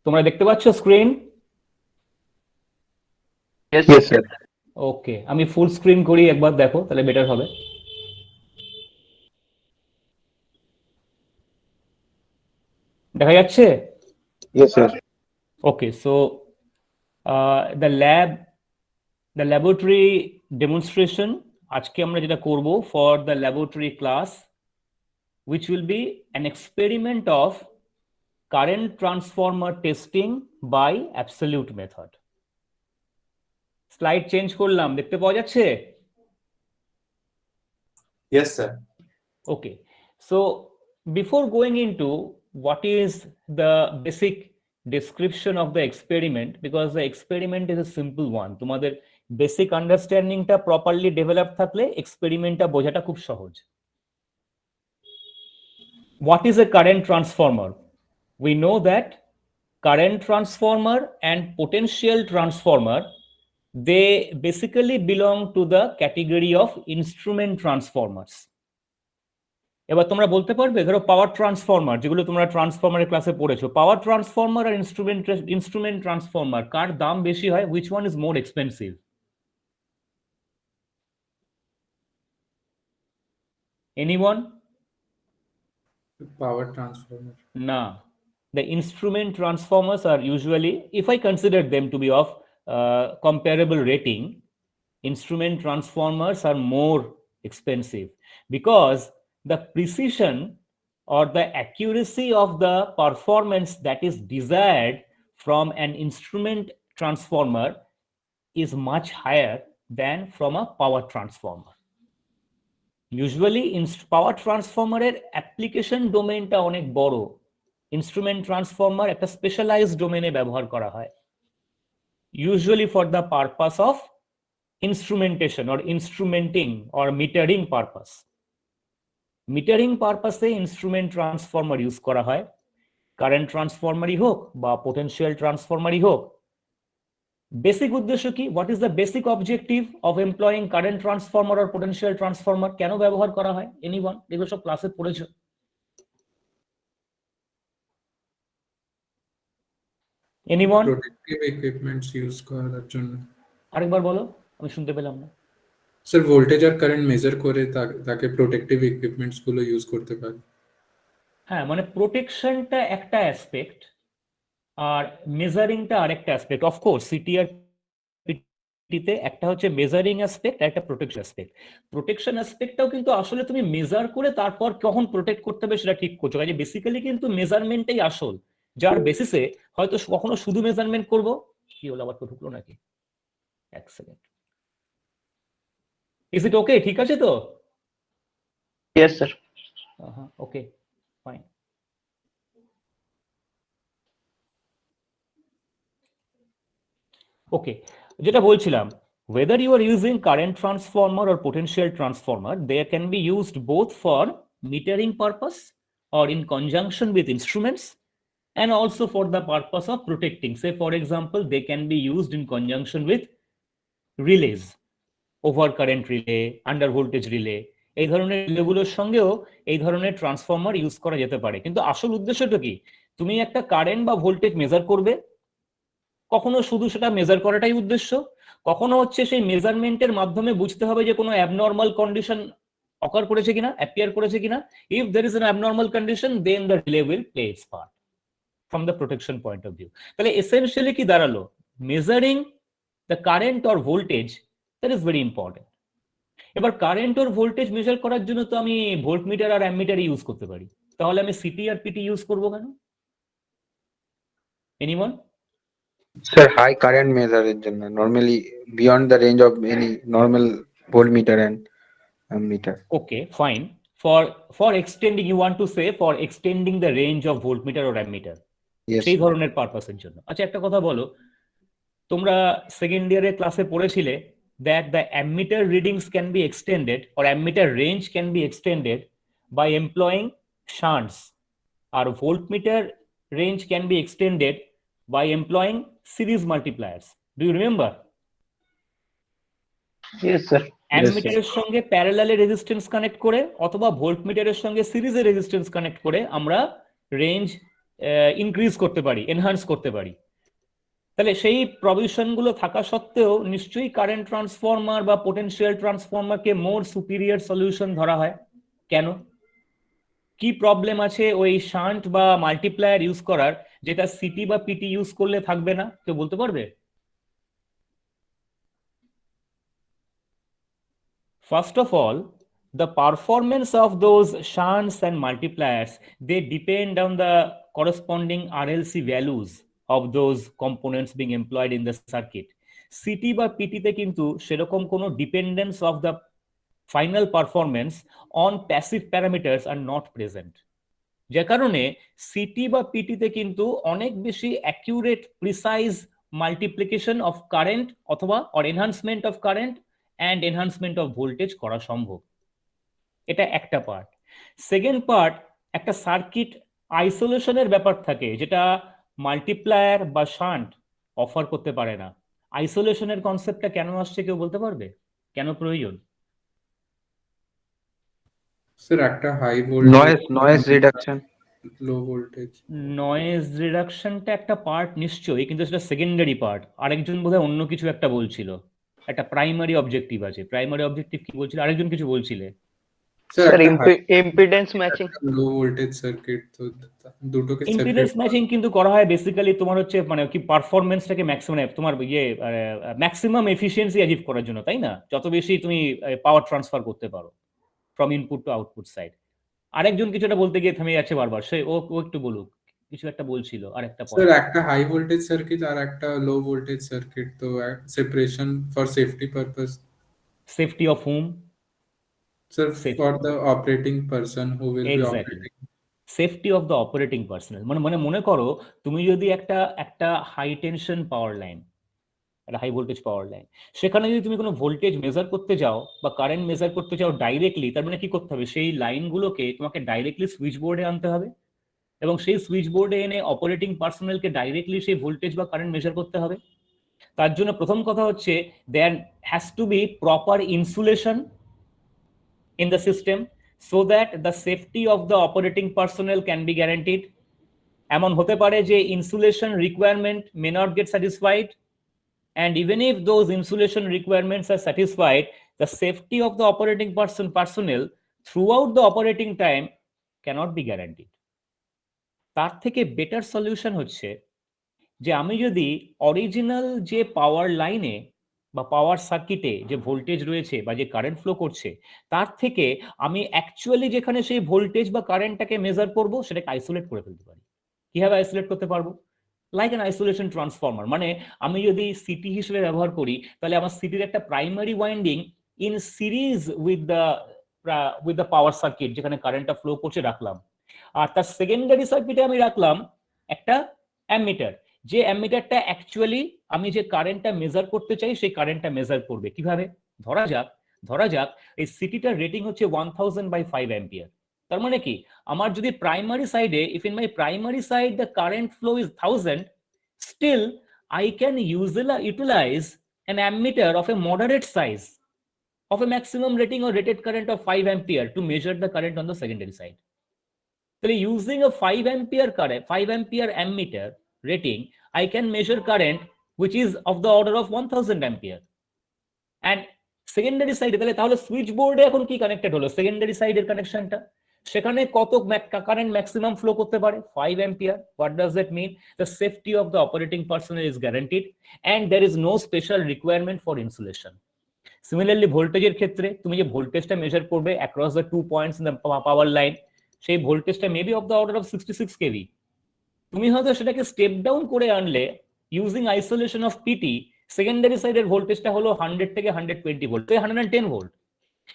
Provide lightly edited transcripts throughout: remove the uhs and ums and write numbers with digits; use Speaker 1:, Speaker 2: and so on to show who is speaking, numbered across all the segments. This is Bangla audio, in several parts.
Speaker 1: তোমরা দেখতে পাচ্ছ screen?
Speaker 2: Yes,
Speaker 3: Yes,
Speaker 2: sir.
Speaker 3: sir.
Speaker 1: ওকে, আমি ফুল স্ক্রিন করি, একবার দেখো তাহলে বেটার হবে। দেখা যাচ্ছে?
Speaker 3: Yes, sir.
Speaker 1: Okay, so the laboratory demonstration আজকে আমরা যেটা করব for the laboratory class, which will be an experiment of current transformer testing by absolute method. Slide change করলাম, দেখতে পাওয়া যাচ্ছে?
Speaker 2: Yes, sir.
Speaker 1: Okay, so before going into what is the basic description of the experiment, because the experiment is a simple one, তোমাদের বেসিক আন্ডারস্ট্যান্ডিংটা প্রপারলি ডেভেলপ থাকলে এক্সপেরিমেন্টটা বোঝাটা খুব সহজ। What is a current transformer? We know that current transformer and potential transformer, they basically belong to the category of instrument transformers. এবার তোমরা বলতে পারবে, ধরো পাওয়ার ট্রান্সফরমার, যেগুলো তোমরা ট্রান্সফরমারের ক্লাসে পড়েছো, পাওয়ার ট্রান্সফরমার আর ইনস্ট্রুমেন্ট ট্রান্সফরমার, কার দাম বেশি হয়? Which one is more expensive? Anyone?
Speaker 2: Power transformer.
Speaker 1: না, the instrument transformers are usually, if I consider them to be of comparable rating, instrument transformers are more expensive because the precision or the accuracy of the performance that is desired from an instrument transformer is much higher than from a power transformer. Usually পাওয়ার ট্রান্সফরমারের অ্যাপ্লিকেশন ডোমেইনটা অনেক বড়, ইনস্ট্রুমেন্ট ট্রান্সফরমার একটা স্পেশালাইজড ডোমেইনে ব্যবহার করা হয়, usually for the purpose of instrumentation or instrumenting or metering purpose. Metering পারপাসে ইনস্ট্রুমেন্ট ট্রান্সফরমার ইউজ করা হয়, কারেন্ট ট্রান্সফরমারই হোক বা পোটেনশিয়াল ট্রান্সফরমারই হোক। বেসিক উদ্দেশ্য কি? What is the basic objective of employing current transformer আর পোটেনশিয়াল ট্রান্সফরমার? কেন ব্যবহার করা হয়? এনিওয়ান? এগুলো সব ক্লাসে পড়েছো। এনিওয়ান?
Speaker 2: Protective equipments use করার জন্য।
Speaker 1: আরেকবার বলো, আমি শুনতে পেলাম না।
Speaker 2: স্যার ভোল্টেজ আর কারেন্ট মেজার করে তাকে প্রোটেক্টিভ ইকুইপমেন্টস গুলো ইউজ করতে পারে।
Speaker 1: হ্যাঁ, মানে প্রোটেকশনটা একটা অ্যাসপেক্ট আর মেজারিংটা আরেকটা অ্যাসপেক্ট। অফকোর্স সিটিআর পিটিতে একটা হচ্ছে মেজারিং অ্যাসপেক্ট আর একটা প্রোটেকশন অ্যাসপেক্ট। প্রোটেকশন অ্যাসপেক্টটাও কিন্তু আসলে তুমি মেজার করে তারপর কখন প্রোটেক্ট করতে হবে সেটা ঠিক করছো, কাজে বেসিক্যালি কিন্তু মেজারমেন্টটাই আসল, যার বেসিসে হয়তো কখনো শুধু মেজারমেন্ট করব। কি হলো, আবার তো ঢুকলো নাকি? এক সেকেন্ড, ইজ ইট ওকে? ঠিক আছে তো?
Speaker 3: Yes, sir.
Speaker 1: ওকে, ফাইন। ওকে, যেটা বলছিলাম, whether you are using current transformer or potential transformer, they can be used both for metering purpose or in conjunction with instruments, and also for the purpose of protecting. Say for example, they can be used in conjunction with relays, over current relay, under voltage relay, এই ধরনের রিলেগুলোর সঙ্গেও এই ধরনের ট্রান্সফরমার ইউজ করা যেতে পারে। কিন্তু আসল উদ্দেশ্যটা কি? তুমি একটা কারেন্ট বা ভোল্টেজ মেজার করবে, কখনো শুধু সেটা মেজার করাটাই উদ্দেশ্য, কখনো হচ্ছে সেই মেজারমেন্টের মাধ্যমে বুঝতে হবে যে কোনো অ্যাবনর্মাল কন্ডিশন অকার করেছে কিনা, অ্যাপিয়ার করেছে কিনা। If there is an abnormal condition, then the relay will play its part from the protection point of view. তাহলে এসেনশিয়ালি কি দাঁড়ালো? Measuring the current or voltage, that is very important. এবার কারেন্ট অর ভোল্টেজ মেজার করার জন্য তো আমি ভোল্টমিটার আর অ্যামমিটার ইউজ করতে পারি, তাহলে আমি সিটি আর পিটি ইউজ করবো কেন? Anyone?
Speaker 3: Sir, high current measure এর জন্য normally beyond the range of any normal voltmeter and ammeter.
Speaker 1: Okay, fine. For extending, you want to say for extending the range of voltmeter or ammeter,
Speaker 3: Yes.
Speaker 1: সেই ধরনের পারপাসের জন্য। আচ্ছা, একটা কথা বলো, তোমরা সেকেন্ড ইয়ারের ক্লাসে পড়েছিলে that the ammeter readings can be extended or ammeter range can be extended by employing shunts, R voltmeter range can be extended by employing series multipliers. Do you remember?
Speaker 3: Yes, sir.
Speaker 1: অ্যামমিটারের সঙ্গে প্যারালালে রেজিস্ট্যান্স কানেক্ট করে অথবা ভোল্টমিটারের সঙ্গে সিরিজে রেজিস্ট্যান্স কানেক্ট করে আমরা রেঞ্জ ইনক্রিজ করতে পারি, এনহান্স করতে পারি। তাহলে সেই প্রভিশনগুলো থাকা সত্ত্বেও নিশ্চয়ই কারেন্ট ট্রান্সফর্মার বা পোটেনশিয়াল ট্রান্সফর্মারকে মোর সুপিরিয়র সলিউশন ধরা হয়। কেন? কি প্রবলেম আছে ওই শান্ট বা মাল্টিপ্লায়ার ইউজ করার, যেটা সিটি বা পিটি ইউজ করলে থাকবে না? কেউ বলতে পারবে? First of all, the performance of those shunts and multipliers, they depend on the corresponding RLC values of those components being employed in the circuit. CT বা পিটিতে কিন্তু সেরকম কোনো dependence of the final performance on passive parameters আর নট প্রেজেন্ট। যে কারণে সিটি বা পিটিতে কিন্তু অনেক বেশি accurate precise multiplication of current অথবা or enhancement of current and enhancement of voltage করা সম্ভব। এটা একটা পার্ট। সেকেন্ড পার্ট, একটা সার্কিট আইসোলেশনের ব্যাপার থাকে, যেটা মাল্টিপ্লায়ার বা শান্ট অফার করতে পারে না। আইসোলেশনের কনসেপ্টটা কেন আসছে কেউ বলতে পারবে? কেন প্রয়োজন?
Speaker 2: স্যার একটা high voltage,
Speaker 3: noise reduction.
Speaker 2: Low voltage.
Speaker 1: Noise রিডাকশনটা একটা পার্ট নিশ্চয়ই, কিন্তু সেটা সেকেন্ডারি পার্ট। আরেকজন বোধহয় অন্য কিছু একটা বলছিল, একটা প্রাইমারি অবজেক্টিভ আছে। প্রাইমারি অবজেক্টিভ কি বলছিল? আরেকজন কিছু বলছিলে।
Speaker 2: স্যার
Speaker 4: স্যার
Speaker 2: একটা
Speaker 4: impedance matching.
Speaker 2: Low voltage circuit, তো দুটোকে
Speaker 1: ইম্পিডেন্স
Speaker 2: সেপারেট।
Speaker 1: ম্যাচিং কিন্তু করা হয় বেসিক্যালি তোমার হচ্ছে মানে কি পারফরমেন্সটাকে ম্যাক্সিমাম, তোমার ম্যাক্সিমাম এফিসিয়েন্সি অ্যাচিভ করার জন্য, তাই না? যত বেশি তুমি পাওয়ার ট্রান্সফার করতে পারো from input two output side. আরেকজন কিছুটা বলতে গিয়ে থেমে যাচ্ছে বারবার, সে ও একটু বলুক, কিছু একটা বলছিল আরেকটা
Speaker 2: স্যার
Speaker 1: পয়েন্ট।
Speaker 2: একটা হাই ভোল্টেজ সার্কিট আর একটা লো ভোল্টেজ সার্কিট, তো separation for safety purpose.
Speaker 1: Safety of hmm?
Speaker 2: Sir for the operating person who will be
Speaker 1: exactly,
Speaker 2: operating.
Speaker 1: Safety of the operating personal. মানে মনে করো তুমি যদি একটা হাই টেনশন পাওয়ার লাইন, একটা হাই ভোল্টেজ পাওয়ার লাইন, সেখানে যদি তুমি কোনো ভোল্টেজ মেজার করতে যাও বা কারেন্ট মেজার করতে চাও ডাইরেক্টলি, তার মানে কি করতে হবে? সেই লাইনগুলোকে তোমাকে ডাইরেক্টলি সুইচ বোর্ডে আনতে হবে, এবং সেই সুইচ বোর্ডে এনে অপারেটিং পার্সোনালকে ডাইরেক্টলি সেই ভোল্টেজ বা কারেন্ট মেজার করতে হবে। তার জন্য প্রথম কথা হচ্ছে there has to be proper insulation in the system so that the safety of the operating personnel can be guaranteed. এমন হতে পারে যে insulation requirement may not get satisfied, and even if those insulation requirements are satisfied, the safety of the operating personnel throughout the operating time cannot be guaranteed. তার থেকে বেটার সলিউশন হচ্ছে যে আমি যদি অরিজিনাল যে পাওয়ার লাইনে বা পাওয়ার সার্কিটে যে ভোল্টেজ রয়েছে বা যে কারেন্ট ফ্লো করছে, তার থেকে আমি অ্যাকচুয়ালি যেখানে সেই ভোল্টেজ বা কারেন্টটাকে মেজার করব সেটাকে আইসোলেট করে ফেলতে পারি। কিভাবে আইসোলেট করতে পারবো? Like an isolation transformer. মানে আমি যদি সিটি হিসেবে ব্যবহার করি, তাহলে আমার সিটির একটা primary winding in series with the power circuit যেখানে কারেন্টটা ফ্লো করছে রাখলাম, আর তার সেকেন্ডারি সার্কিটে আমি রাখলাম একটা অ্যামমিটার, যে অ্যামমিটারটা অ্যাকচুয়ালি আমি যে কারেন্টটা মেজার করতে চাই সেই কারেন্টটা মেজার করবে। কিভাবে? ধরা যাক এই সিটিটার রেটিং হচ্ছে 1000/5 অ্যাম্পিয়ার। তার মানে কি, আমার যদি প্রাইমারি সাইডে, if in my primary side the current flow is 1000, still I can utilize an ammeter of a moderate size of a maximum rating or rated current of 5 ampere to measure the current on the secondary side. তাহলে using a 5 ampere current, 5 ampere ammeter rating, I can measure current which is of the order of 1000 ampere. And secondary সাইডে তাহলে সুইচ বোর্ডে এখন কি কানেক্টেড হলো? সেকেন্ডারি সাইডের কানেকশনটা, সেখানে কত কারেন্ট ম্যাক্সিমাম ফ্লো করতে পারে? 5 ampere. What does that mean? The safety of the operating personal is guaranteed and there is no special requirement for insulation. Similarly ভোল্টেজের ক্ষেত্রে তুমি যে ভোল্টেজটা মেজার করবে across the 2 points in the power line, সেই ভোল্টেজটা maybe of the order of 66 KV. তুমি হয়তো সেটাকে স্টেপ ডাউন করে আনলে using isolation of PT, secondary সাইডের ভোল্টেজটা হলো 100 থেকে 120 ভোল্ট, 110 ভোল্ট।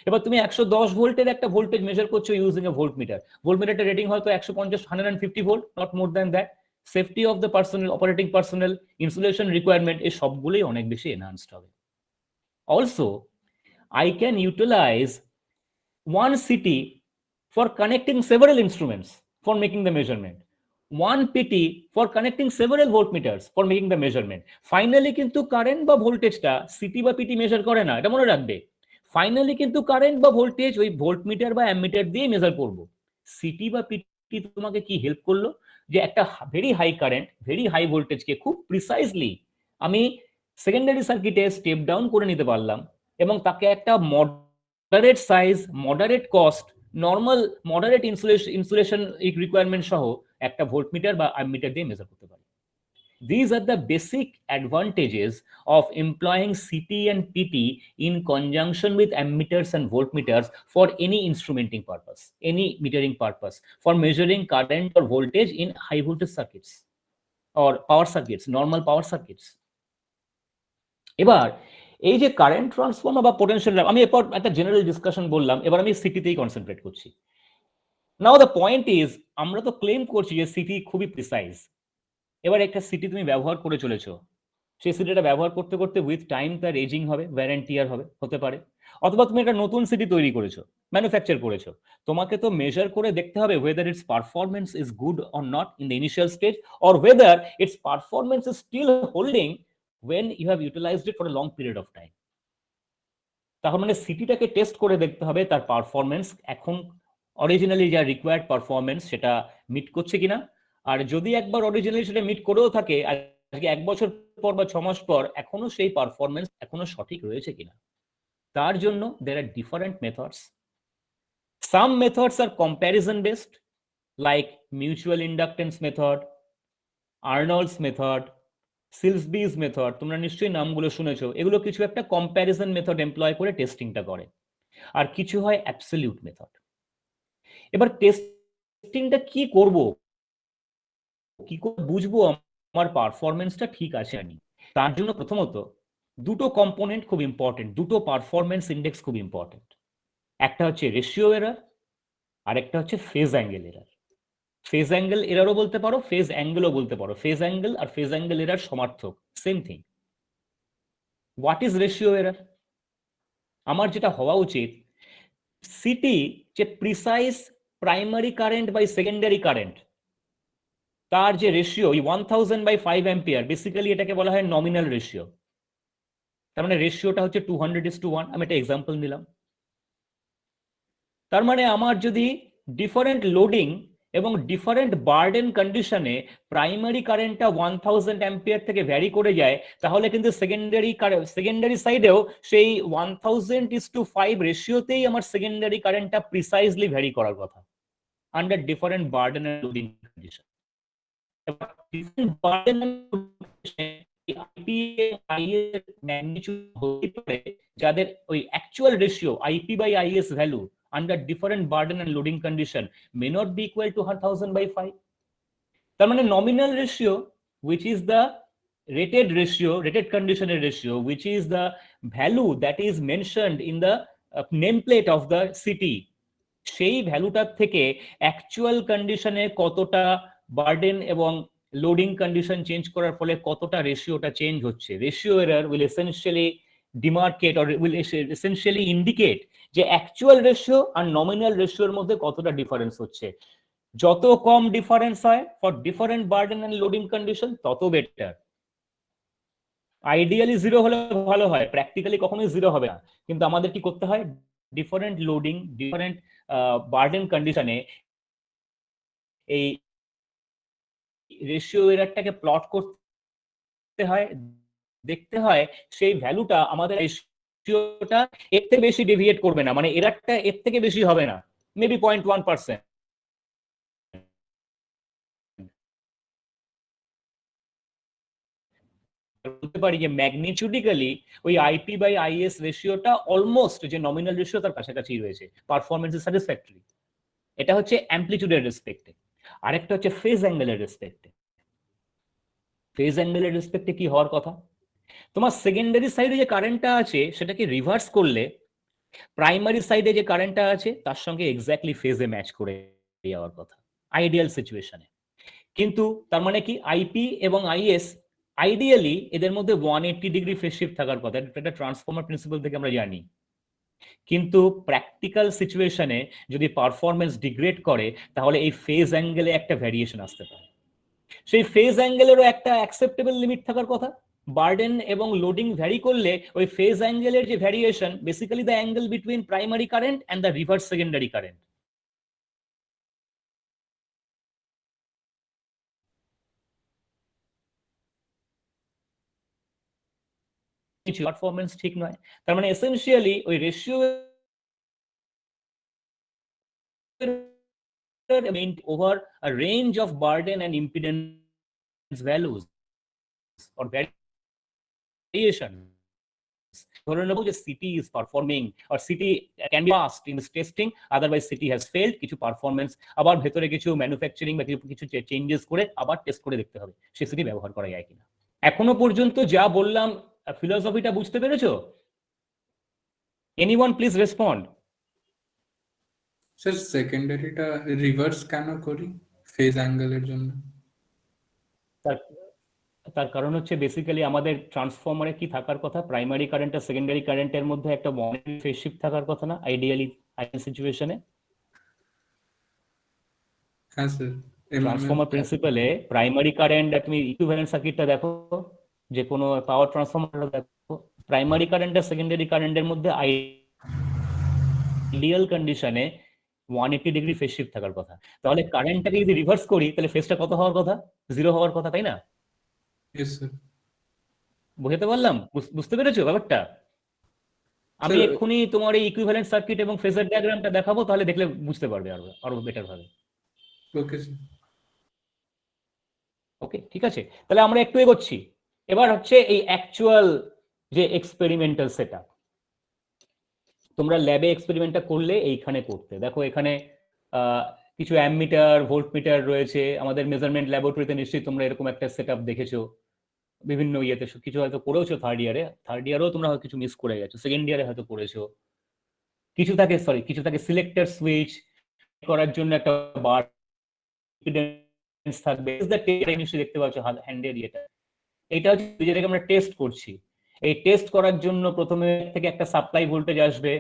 Speaker 1: এবার তুমি 110 ভোল্টের একটা ভোল্টেজ মেজার করছো ইউজিং এ ভোল্টমিটার, ভোল্টমিটারটা রেটিং হয়তো 150 150 volt, not more than that. Safety of the personal, operating personal, insulation requirement, এই সবগুলোই অনেক বেশি এনহান্সড হবে। Also I can utilize one CT for connecting several instruments for making the measurement, one PT for connecting several voltmeters for making the measurement. Finally কিন্তু কারেন্ট বা ভোল্টেজটা সিটি বা পিটি মেজার করে না, এটা মনে রাখবে। ফাইনালি কিন্তু কারেন্ট বা ভোল্টেজ ওই ভোল্টমিটার বা অ্যামমিটার দিয়ে মেজার করব। সিটি বা পিটি তোমাকে কি হেল্প করলো? যে একটা very high current, very high ভোল্টেজকে খুব প্রিসাইজলি আমি সেকেন্ডারি সার্কিটে স্টেপ ডাউন করে নিতে পারলাম এবং তাকে একটা moderate size, moderate cost, normal moderate insulation requirement সহ একটা ভোল্টমিটার বা অ্যামমিটার দিয়ে মেজার করতে পারি। These are the basic advantages of employing CT and PT in conjunction with ammeters and voltmeters for any instrumenting purpose, any metering purpose, for measuring current or voltage in high voltage circuits or power circuits, normal power circuits. এবার এই যে কারেন্ট ট্রান্সফর্মার বা পোটেনশিয়াল, আমি এরপর একটা জেনারেল ডিসকাশন বললাম, এবার আমি সিটিতেই কনসেন্ট্রেট করছি। নাও দ্য পয়েন্ট ইজ, আমরা তো ক্লেম করছি যে সিটি খুবই প্রিসাইজ। এবার একটা সিটি তুমি ব্যবহার করে চলেছো, সেই সিটিটা ব্যবহার করতে করতে উইথ টাইম তার এজিং হবে, ওয়ারেন্টিয়ার হবে, হতে পারে। অথবা তুমি একটা নতুন সিটি তৈরি করেছো, ম্যানুফ্যাকচার করেছো, তোমাকে তো মেজার করে দেখতে হবে whether its performance is good or not in the initial stage, or whether its performance is still holding when you have utilized it for a long period of time. তার মানে সিটিটাকে টেস্ট করে দেখতে হবে তার পারফরমেন্স এখন অরিজিনালি যা রিকোয়ার্ড পারফরমেন্স সেটা মিট করছে কিনা। আর যদি একবার অরিজিনালি সেটা মিট করেও থাকে, আজকে 1 বছর পর বা 6 মাস পর এখনো সেই পারফরমেন্স এখনো সঠিক রয়েছে কিনা, তার জন্য there are different methods. Some methods are comparison based, like mutual inductance method, Arnold's method, Silsbee method, তোমরা নিশ্চয়ই নামগুলো শুনেছো। এগুলো কিছু একটা কম্প্যারিজন মেথড এমপ্লয় করে টেস্টিংটা করে, আর কিছু হয় অ্যাবসলিউট মেথড। এবার টেস্টিংটা কি করব, কি করে বুঝবো আমার পারফরমেন্সটা ঠিক আছে নাকি? তার জন্য প্রথমত দুটো কম্পোনেন্ট খুব ইম্পর্টেন্ট, দুটো পারফরমেন্স ইন্ডেক্স খুব ইম্পর্টেন্ট। একটা হচ্ছে রেশিও এরার, আর একটা হচ্ছে phase angle error. Phase angle এরারও বলতে পারো, ফেজ অ্যাঙ্গেলও বলতে পারো। ফেজ অ্যাঙ্গেল আর ফেজ অ্যাঙ্গেল এরার সমার্থক, same thing. What is ratio error? আমার যেটা হওয়া উচিত, সিটি যে precise primary current by secondary current, তার যে রেশিও 1000 বাই 5 অ্যাম্পিয়ার, বেসিক্যালি এটাকে বলা হয় নমিনাল রেশিও। তার মানে রেশিওটা হচ্ছে 200:1। আমি একটা এক্সাম্পল নিলাম। তার মানে আমার যদি ডিফারেন্ট লোডিং এবং ডিফারেন্ট বার্ডেন কন্ডিশনে প্রাইমারি কারেন্টটা 1000 অ্যাম্পিয়ার থেকে ভ্যারি করে যায়, তাহলে কিন্তু সেকেন্ডারি সাইডেও সেই 1000:5 রেশিওতেই আমার সেকেন্ডারি কারেন্টটা প্রিসাইজলি ভ্যারি করার কথা under different burden and loading condition. Different burden IP I এর ম্যাগনিটিউড হতে পারে যাদের ওই actual ratio IP by IS value under different burden and loading condition may not be equal to 1000/5. তার মানে nominal ratio, which is the rated condition ratio, which is the value that is mentioned in the nameplate of the city, সেই ভ্যালুটার থেকে অ্যাকচুয়াল কন্ডিশনে কতটা বার্ডেন এবং লোডিং কন্ডিশন চেঞ্জ করার ফলে কতটা রেশিওটা চেঞ্জ হচ্ছে। Ratio error will essentially demarcate or will essentially indicate যে অ্যাকচুয়াল রেশিও আর নমিনাল রেশিওর মধ্যে কতটা ডিফারেন্স হচ্ছে। যত কম ডিফারেন্স হয় for different burden and loading condition, তত বেটার। আইডিয়ালি 0 হলে ভালো হয়, প্র্যাকটিক্যালি কখনোই 0 হবে না। কিন্তু আমাদের কি করতে হয়, ডিফারেন্ট লোডিং, ডিফারেন্ট বার্ডেন কন্ডিশনে এই রেশিও এরারটাকে প্লট করতে হয়, দেখতে হয় সেই ভ্যালুটা আমাদের রেশিওটা এর থেকে বেশি ডেভিয়েট করবে না, মানে এরারটা এর থেকে বেশি হবে না, মেবি 0.1%। বলতে পারি যে ম্যাগনিটিউডিক্যালি ওই আইপি বাই আইএস রেশিওটা অলমোস্ট যে নমিনাল রেশিও তার কাছাকাছি রয়েছে, পারফরমেন্স ইজ স্যাটিসফ্যাক্টরি। এটা হচ্ছে অ্যামপ্লিটিউডের রেসপেক্টে। আরেকটা হচ্ছে ফেজ অ্যাঙ্গেলের রেসপেক্টে। ফেজ অ্যাঙ্গেলের রেসপেক্টে কি হওয়ার কথা, তোমার সেকেন্ডারি সাইডে যে কারেন্টটা আছে সেটাকে রিভার্স করলে প্রাইমারি সাইডে যে কারেন্টটা আছে তার সঙ্গে এক্স্যাক্টলি ফেজে ম্যাচ করে যাওয়ার কথা আইডিয়াল সিচুয়েশনে। কিন্তু তার মানে কি, আইপি এবং আইএস আইডিয়ালি এদের মধ্যে 180 ডিগ্রি ফেজ শিফট থাকার কথা, এটা ট্রান্সফর্মার প্রিন্সিপাল থেকে আমরা জানি। কিন্তু প্র্যাকটিক্যাল সিচুয়েশনে যদি পারফরমেন্স ডিগ্রেড করে, তাহলে এই ফেজ অ্যাঙ্গেলে একটা ভ্যারিয়েশন আসতে পারে। সেই ফেজ অ্যাঙ্গেলেরও একটা অ্যাকসেপ্টেবল লিমিট থাকার কথা। বার্ডেন এবং লোডিং ভ্যারি করলে ওই ফেজ অ্যাঙ্গেলের যে variation, basically the angle between primary current and the reverse secondary current, কিছু পারফরমেন্স ঠিক নয়। তার মানে এসেনশিয়ালি ওই ratio over a range of burden and impedance values or variation. ধরে নেব যে city is performing or city can be passed in this testing, otherwise city has failed, কিছু পারফরমেন্স আবার ভেতরে কিছু ম্যানুফ্যাকচারিং বা কিছু চেঞ্জেস করে আবার টেস্ট করে দেখতে হবে সে সিটি ব্যবহার করা যায় কিনা। এখনো পর্যন্ত যা বললাম ফিলোসফিটা বুঝতে পেরেছো? Anyone please respond.
Speaker 2: স্যার সেকেন্ডারিটা রিভার্স কেন করি ফেজ অ্যাঙ্গেলের জন্য?
Speaker 1: তার কারণ হচ্ছে বেসিক্যালি আমাদের ট্রান্সফরমারে কি থাকার কথা, প্রাইমারি কারেন্ট আর সেকেন্ডারি কারেন্টের মধ্যে একটা ফেজ শিফট থাকার কথা না আইডিয়ালি সিচুয়েশনে?
Speaker 2: হ্যাঁ স্যার।
Speaker 1: ট্রান্সফরমার প্রিন্সিপালে প্রাইমারি কারেন্ট, তুমি ইকুইভ্যালেন্ট সার্কিটটা দেখো, যে কোনো পাওয়ার ট্রান্সফরমার দেখো, প্রাইমারি কারেন্ট আর সেকেন্ডারি কারেন্টের মধ্যে আইডিয়াল কন্ডিশনে 180 ডিগ্রি ফেজ শিফট থাকার কথা। তাহলে কারেন্টটাকে যদি রিভার্স করি তাহলে ফেজটা কত হওয়ার কথা? 0 হওয়ার কথা, তাই না?
Speaker 2: Yes sir.
Speaker 1: বুঝতে পারলাম? বুঝতে পেরেছো ব্যাপারটা? আমি এক্ষুনি তোমার এই ইকুইভ্যালেন্ট সার্কিট এবং ফেজার ডায়াগ্রামটা দেখাবো, তাহলে দেখলে বুঝতে পারবে আরো বেটার ভাবে।
Speaker 2: Okay sir.
Speaker 1: ওকে, ঠিক আছে, তাহলে আমরা একটু এগোচ্ছি। এবার হচ্ছে এই অ্যাকচুয়াল যে এক্সপেরিমেন্টাল সেটআপ, তোমরা ল্যাবে এক্সপেরিমেন্টটা করলে এইখানে করতে দেখো, এখানে কিছু অ্যামমিটার ভোল্টমিটার রয়েছে। আমাদের মেজারমেন্ট ল্যাবরেটরিতে নিশ্চয়ই তোমরা এরকম একটা সেটআপ দেখেছো বিভিন্ন ইয়েতে, কিছু হয়তো করেওছো থার্ড ইয়ারেও তোমরা হয়তো কিছু মিস করে গেছো, সেকেন্ড ইয়ারে হয়তো করেছো। কিছু থাকে সিলেক্টর সুইচ করার জন্য একটা বার থাকবে, নিশ্চয়ই দেখতে পাচ্ছ হ্যান্ডের ইয়েটা। এটা হচ্ছে যেটাকে আমরা টেস্ট করছি। এই টেস্ট করার জন্য প্রথমে থেকে একটা সাপ্লাই ভোল্টেজ আসবে,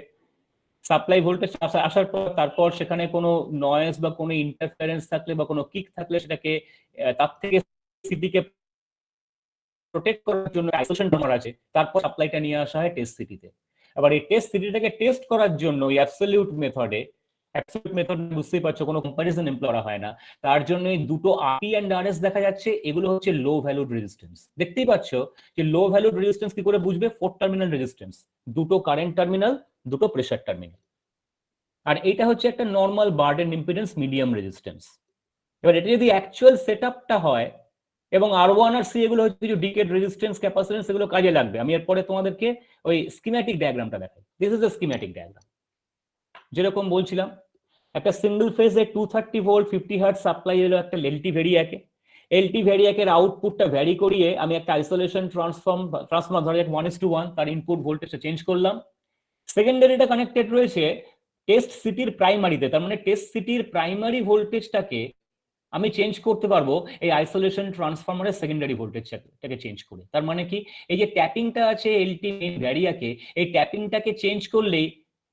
Speaker 1: সাপ্লাই ভোল্টেজ আসার পর তারপর সেখানে কোনো নয়েজ বা কোনো ইন্টারফারেন্স থাকলে বা কোনো কিক থাকলে সেটাকে তার থেকে সিটিকে প্রোটেক্ট করার জন্য আইসোলেশন ড্রামার আছে, তারপর সাপ্লাইটা নিয়ে আসা হয় টেস্ট সিটিতে। আবার এই টেস্ট সিটিটাকে টেস্ট করার জন্য এই অ্যাবসলিউট মেথড বুঝতেই পারছো, কোনো কম্পারিজন এমপ্লয় করা হয় না। তার জন্য এই দুটো আরপি এন্ড আরএস দেখা যাচ্ছে, এগুলো হচ্ছে লো ভ্যালুড রেজিস্ট্যান্স। দেখতেই পাচ্ছ যে লো ভ্যালুড রেজিস্ট্যান্স কি করে বুঝবে? 4 টার্মিনাল রেজিস্ট্যান্স, দুটো কারেন্ট টার্মিনাল, দুটো প্রেসার টার্মিনাল। আর এটা হচ্ছে একটা normal burden impedance medium resistance. এবার এটা যদি অ্যাকচুয়াল সেটআপটা হয়, এবং R1 আর C এগুলো হচ্ছে কিছু ডিকেড রেজিস্ট্যান্স ক্যাপাসিট্যান্স, এগুলো কাজে লাগবে। আমি এরপরে তোমাদেরকে ওই স্কিম্যাটিক ডায়াগ্রামটা দেখাই। This is the schematic diagram. যেরকম বলছিলাম, একটা সিঙ্গেল ফেজে 230 ভোল্ট 50 হার্টজ সাপ্লাই এলো একটা এলটি ভেরিয়াকের আউটপুটটা ভ্যারি করিয়ে আমি একটা আইসোলেশন ট্রান্সফর্মার ধরে 1:1 তার ইনপুট ভোল্টেজটা চেঞ্জ করলাম। সেকেন্ডারিটা কানেক্টেড রয়েছে টেস্ট সিটির প্রাইমারিতে, তার মানে টেস্ট সিটির প্রাইমারি ভোল্টেজটাকে আমি চেঞ্জ করতে পারবো এই আইসোলেশন ট্রান্সফরমারের সেকেন্ডারি ভোল্টেজটাকে চেঞ্জ করে। তার মানে কি, এই যে ট্যাপিংটা আছে এলটি ভ্যারিয়াকে, এই ট্যাপিংটাকে চেঞ্জ করলেই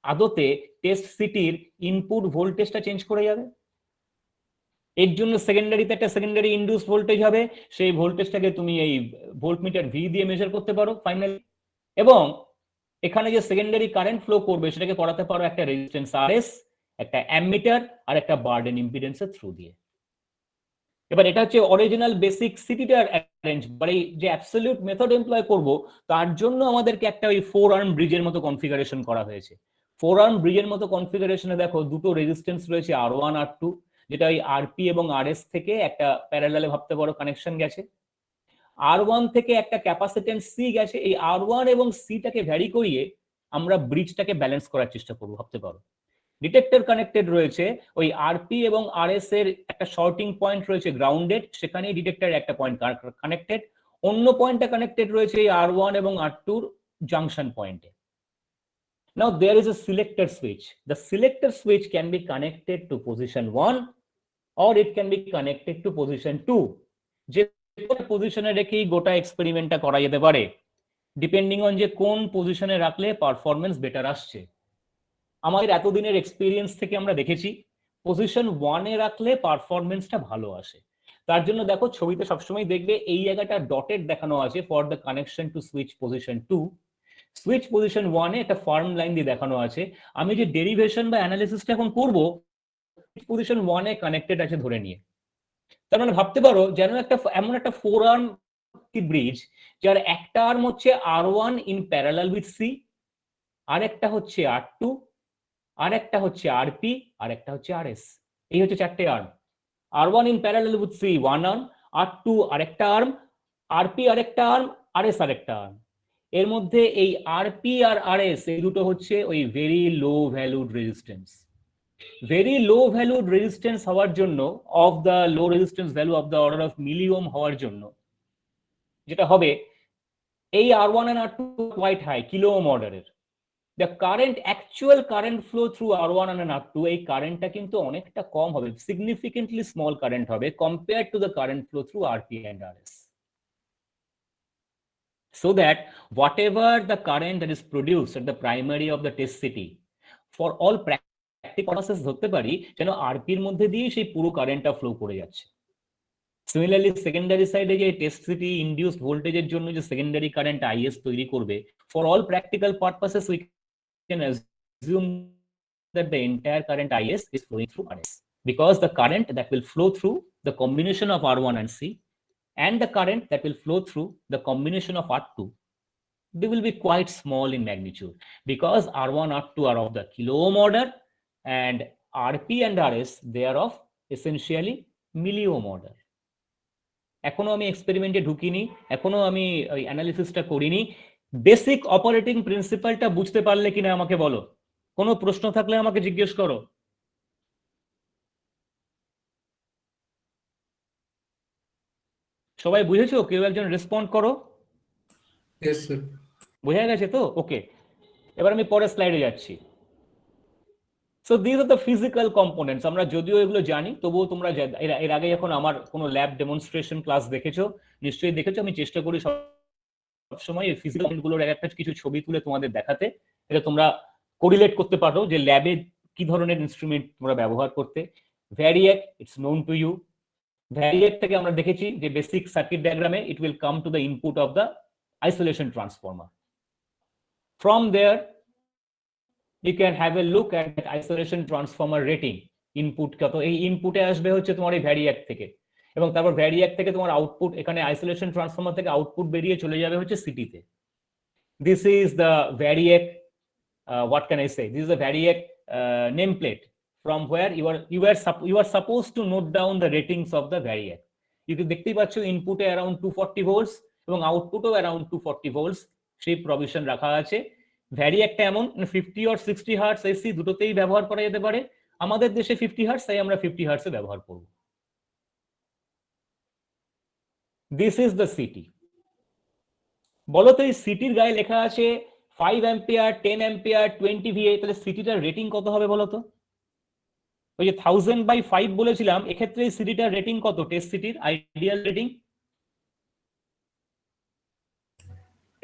Speaker 1: আদতে টেস্ট সিটির ইনপুট ভোল্টেজটা চেঞ্জ করে যাবে। এর জন্য সেকেন্ডারিতে একটা সেকেন্ডারি ইনডিউস ভোল্টেজ হবে, সেই ভোল্টেজটাকে তুমি এই ভোল্টমিটার ভি দিয়ে মেজার করতে পারো ফাইনালি। এবং এখানে যে সেকেন্ডারি কারেন্ট ফ্লো করবে সেটাকে করাতে পারো একটা রেজিস্ট্যান্স আরএস, একটা অ্যামমিটার আর একটা বার্ডেন ইম্পিডেন্সের থ্রু দিয়ে। এবার এটা হচ্ছে অরিজিনাল বেসিক সিটিটার অ্যারেঞ্জ, মানে যে অ্যাবসলিউট মেথড এমপ্লয় করব তার জন্য আমাদেরকে একটা ওই 4 আর্ম ব্রিজের মতো কনফিগারেশন করা হয়েছে। 4 আর্ম ব্রিজের মতো কনফিগারেশনে দেখো দুটো রেজিস্ট্যান্স রয়েছে R1 R2, যেটা ওই আরপি এবং আরএস থেকে একটা প্যারালালে ভাবতে পারো কানেকশন গেছে। R1 থেকে একটা ক্যাপাসিট্যান্স সি গেছে, এই R1 এবং সিটাকে ভ্যারি করিয়ে আমরা ব্রিজটাকে ব্যালেন্স করার চেষ্টা করব ভাবতে পারো। ডিটেক্টর কানেক্টেড রয়েছে ওই আরপি এবং আরএস এর একটা শর্টিং পয়েন্ট রয়েছে গ্রাউন্ডেড, সেখানে ডিটেক্টর একটা পয়েন্ট কানেক্টেড, অন্য পয়েন্টটা কানেক্টেড রয়েছে এই R1 এবং R2 জাংশন পয়েন্টে। Now there is a selector switch. The selector switch can be connected to position 1 or it can be connected to position 2. যে কোনো পজিশনে রেখেই গোটা এক্সপেরিমেন্টটা করা যেতে পারে, ডিপেন্ডিং অন যে কোন পজিশনে রাখলে পারফরমেন্স বেটার আসছে। আমাদের এতদিনের এক্সপিরিয়েন্স থেকে আমরা দেখেছি পজিশন 1-এ রাখলে পারফরমেন্সটা ভালো আসে। তার জন্য দেখো ছবিতে সবসময় দেখবে এই জায়গাটা ডটেড দেখানো আছে for the connection to switch position 2। Switch position 1-এ একটা ফার্ম লাইন দিয়ে দেখানো আছে। আমি যে ডেরিভেশন বা অ্যানালিসিসটা এখন করব পজিশন 1-এ কানেক্টেড আছে ধরে নিয়ে। তার মানে ভাবতে পারো যেন একটা এমন একটা 4 আর্ম একটি ব্রিজ যার একটা আর্ম হচ্ছে R1 in parallel with C, আর একটা হচ্ছে R2, আর একটা হচ্ছে RP, আর একটা হচ্ছে RS। এই হচ্ছে চারটে arm. R1 in parallel with C one arm, R2 আরেকটা আর্ম, RP আরেকটা আর্ম, RS আরেকটা আর্ম। এর মধ্যে এই RP আর RS এই দুটো হচ্ছে ওই very low valued resistance. Very low valued resistance হওয়ার জন্য, of the low resistance value of the order of milliohm হওয়ার জন্য যেটা হবে, এই R1 and R2 quite high, kilo ohm অর্ডারের। The current, actual current flow through R1 and R2, এই কারেন্টটা কিন্তু অনেকটা কম হবে, significantly small current হবে compared to the current flow through RP and RS. So that whatever the current that is produced at the primary of the test city, for all practical purposes ধরতে পারি যেন RP এর মধ্যে দিয়ে সেই পুরো কারেন্টটা ফ্লো করে যাচ্ছে। সিমিলারলি সেকেন্ডারি সাইডে যে টেস্ট সিটি ইনডিউসড ভোল্টেজের জন্য যে সেকেন্ডারি কারেন্ট IS তৈরি করবে, for all practical purposes we can assume that the entire current IS is flowing through RS, because the current that will flow through the combination of R1 and C and the current that will flow through the combination of R2, they will be quite small in magnitude, because R1, R2 are of the kilo ohm order and RP and RS, they are of essentially milliohm order. এখনো আমি এক্সপেরিমেন্টে ঢুকিনি, এখনো আমি ওই অ্যানালিসিসটা করিনি। বেসিক অপারেটিং প্রিন্সিপালটা বুঝতে পারলে কিনা আমাকে বলো, কোনো প্রশ্ন থাকলে আমাকে জিজ্ঞেস করো। সবাই বুঝেছো? কেউ একজন রেসপন্ড করো।
Speaker 2: Yes, sir.
Speaker 1: বোঝা গেছে তো? ওকে, এবার আমি পরের স্লাইডে যাচ্ছি। So this are the physical components. আমরা যদিও এগুলো জানি, তবুও তোমরা এর আগে যখন আমার কোনো ল্যাব ডেমনস্ট্রেশন ক্লাস দেখেছো, নিশ্চয়ই দেখেছো আমি চেষ্টা করি সবসময় এই ফিজিক্যাল গুলোর একটা কিছু ছবি তুলে তোমাদের দেখাতে, এটা তোমরা কোরিলেট করতে পারো যে ল্যাবে কি ধরনের ইনস্ট্রুমেন্ট তোমরা ব্যবহার করতে। Variac, it's known to you. Variac থেকে আমরা দেখেছি যে বেসিক সার্কিট ডায়াগ্রামে it will come to the input of the isolation transformer. From there you can have a look at that isolation transformer rating, input কত, এই ইনপুটে আসবে হচ্ছে তোমার এই ভ্যারিয়াক থেকে, এবং তারপর ভ্যারিয়াক থেকে তোমার আউটপুট, এখানে আইসোলেশন ট্রান্সফর্মার থেকে আউটপুট বেরিয়ে চলে যাবে হচ্ছে সিটিতে। This is the variac, what can I say, this is a variac nameplate from where you are supposed to note down the ratings of the variac. You can দেখতেই পাচ্ছ ইনপুটে অ্যারাউন্ড 240 ভোল্টস এবং আউটপুটও অ্যারাউন্ড 240 ভোল্টস সেই প্রভিশন রাখা আছে। ভ্যারিয়াকটা এমন 50 or 60 হার্টজ এসি দুটোতেই ব্যবহার করা যেতে পারে। আমাদের দেশে 50 হার্টজ, তাই আমরা 50 হার্টসে ব্যবহার করব। This is the city. বলো তো এই সিটির গায়ে লেখা আছে 5 অ্যাম্পিয়ার, 10 অ্যাম্পিয়ার, 20 VA, তাহলে সিটিটার রেটিং কত হবে বলো তো? ওই যে 1000/5 বলেছিলাম, এক্ষেত্রে এই সিটিটার রেটিং কত? টেস্ট সিটির আইডিয়াল রেটিং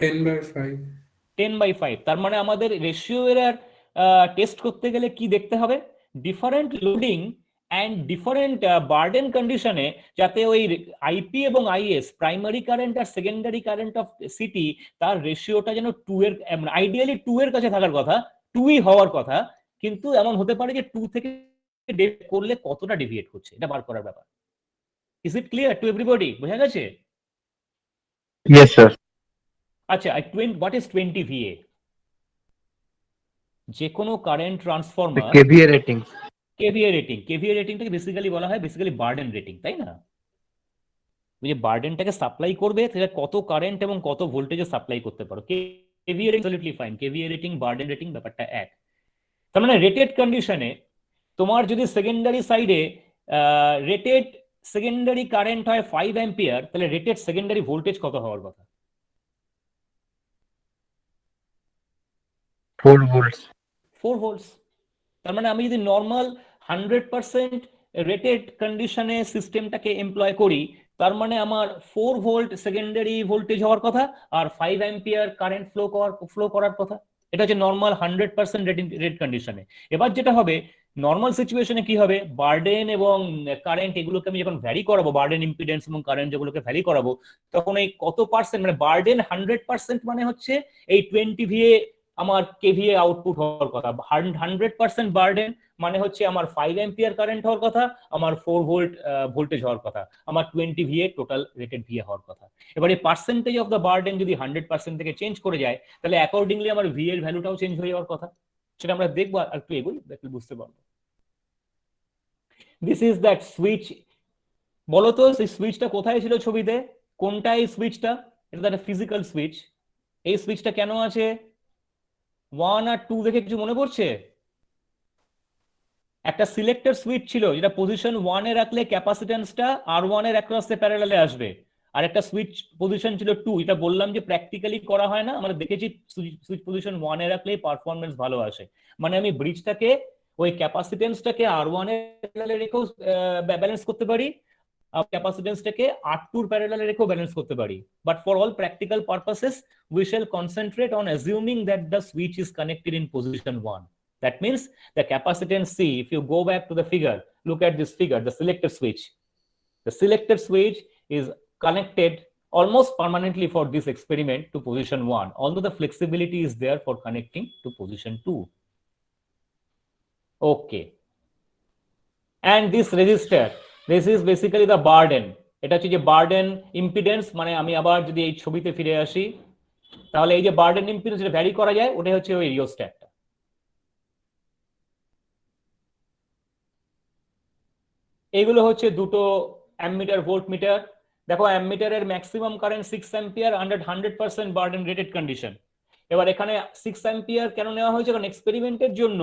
Speaker 2: 10/5।
Speaker 1: 10/5। তার মানে আমাদের রেশিও এরার টেস্ট করতে গেলে কি দেখতে হবে? Different loading and different burden কন্ডিশনে যাতে ওই আইপি এবং আইএস, প্রাইমারি কারেন্ট আর সেকেন্ডারি কারেন্ট অফ সিটি, তার রেশিওটা যেন 2 এর, আইডিয়ালি 2 এর কাছে থাকার কথা, 2ই হওয়ার কথা, কিন্তু এমন হতে পারে যে 2 থেকে করলে কতটা ডেভিয়েট হচ্ছে, এটা বার করার ব্যাপার। Is it clear to everybody? বোঝা গেছে?
Speaker 3: Yes, sir.
Speaker 1: আচ্ছা, হোয়াট ইজ 20 VA? যে কোনো current
Speaker 3: The
Speaker 1: transformer
Speaker 3: KVA rating.
Speaker 1: KVA rating, KVA রেটিংটাকে বেসিক্যালি বলা হয় বেসিক্যালি বার্ডেন রেটিং, তাই না? ওই যে বার্ডেনটাকে সাপ্লাই করবে, সেটা কত কারেন্ট এবং কত ভোল্টেজে সাপ্লাই করতে পারো। KVA rating absolutely fine, KVA rating burden rating ব্যাপারটা এক। তার মানে রেটেড কন্ডিশনে তোমার যদি সেকেন্ডারি সাইডে রেটেড সেকেন্ডারি কারেন্ট হয় 5 অ্যাম্পিয়ার, তাহলে রেটেড সেকেন্ডারি ভোল্টেজ কত হওয়ার কথা?
Speaker 3: 4 volts.
Speaker 1: 4 ভোল্টস। তার মানে আমি যদি নর্মাল 100% রেটেড কন্ডিশনে সিস্টেমটাকে এমপ্লয় করি, তার মানে আমার 4 ভোল্ট সেকেন্ডারি ভোল্টেজ হওয়ার কথা আর 5 অ্যাম্পিয়ার কারেন্ট ফ্লো করার কথা। এটা হচ্ছে নর্মাল 100% রেট কন্ডিশনে। এবার যেটা হবে নর্মাল সিচুয়েশনে কি হবে, বার্ডেন এবং কারেন্ট এগুলোকে আমি যখন ভ্যারি করাবো, বার্ডেন ইম্পিডেন্স এবং কারেন্ট যেগুলোকে ভ্যারি করাবো, তখন এই কত পার্সেন্ট, মানে বার্ডেন 100% মানে হচ্ছে এই 20 VA আমার কেভিএ আউটপুট হওয়ার কথা। 100% বার্ডেন মানে হচ্ছে আমার 5 অ্যাম্পিয়ার কারেন্ট হওয়ার কথা, আমার 4 ভোল্ট ভোল্টেজ হওয়ার কথা, আমার 20 ভিএ টোটাল রেটেড ভিএ হওয়ার কথা। এবারে পার্সেন্টেজ অফ দ্য বার্ডেন যদি 100% থেকে চেঞ্জ করে যায়, তাহলে অ্যাকর্ডিংলি আমার ভি এর ভ্যালুটাও চেঞ্জ হয়ে যাওয়ার কথা। সেটা আমরা দেখবো, আর একটু এগুলো দেখলে বুঝতে পারবো। This is that switch. বলতো সেই সুইচটা কোথায় ছিল ছবিতে? কোনটা এই সুইচটা? এটা একটা ফিজিক্যাল সুইচ। এই সুইচটা কেন আছে? 1 আর 2 দেখে কিছু মনে পড়ছে? একটা সিলেক্টর সুইচ ছিল যেটা পজিশন 1 এ রাখলে ক্যাপাসিট্যান্সটা R1 এর অ্যাক্রসে প্যারালালে আসবে, আর একটা সুইচ পজিশন ছিল 2। এটা বললাম যে প্র্যাকটিক্যালি করা হয় না, আমরা দেখেছি সুইচ পজিশন 1 এ রাখলেই পারফরম্যান্স ভালো আসে। মানে আমি ব্রিজটাকে ওই ক্যাপাসিট্যান্সটাকে R1 এর প্যারালালে রেখেও ব্যালেন্স করতে পারি, ক্যাপাসিট্যান্সটাকে R2 এর প্যারালালে রেখেও ব্যালেন্স করতে পারি। But for all practical purposes we shall concentrate on assuming that the switch is connected in position 1. That means the capacitance C, if you go back to the figure, look at this figure, the selector switch. The selector switch is connected almost permanently for this experiment to position 1, although the flexibility is there for connecting to position 2. Okay. And this resistor, this is basically the burden. এটা হচ্ছে যে বার্ডেন ইম্পিডেন্স। মানে আমি আবার যদি এই ছবিতে ফিরে আসি, তাহলে এই যে বার্ডেন ইম্পিডেন্স যেটা ভ্যারি করা যায়, ওটা হচ্ছে ওই রিওস্ট্যাট। এইগুলো হচ্ছে দুটো অ্যামমিটার ভোল্টমিটার। দেখো অ্যামমিটারের maximum current 6 ampere under 100% burden rated condition. এবার এখানে 6 অ্যাম্পিয়ার কেন নেওয়া হয়েছে? কারণ এক্সপেরিমেন্টের জন্য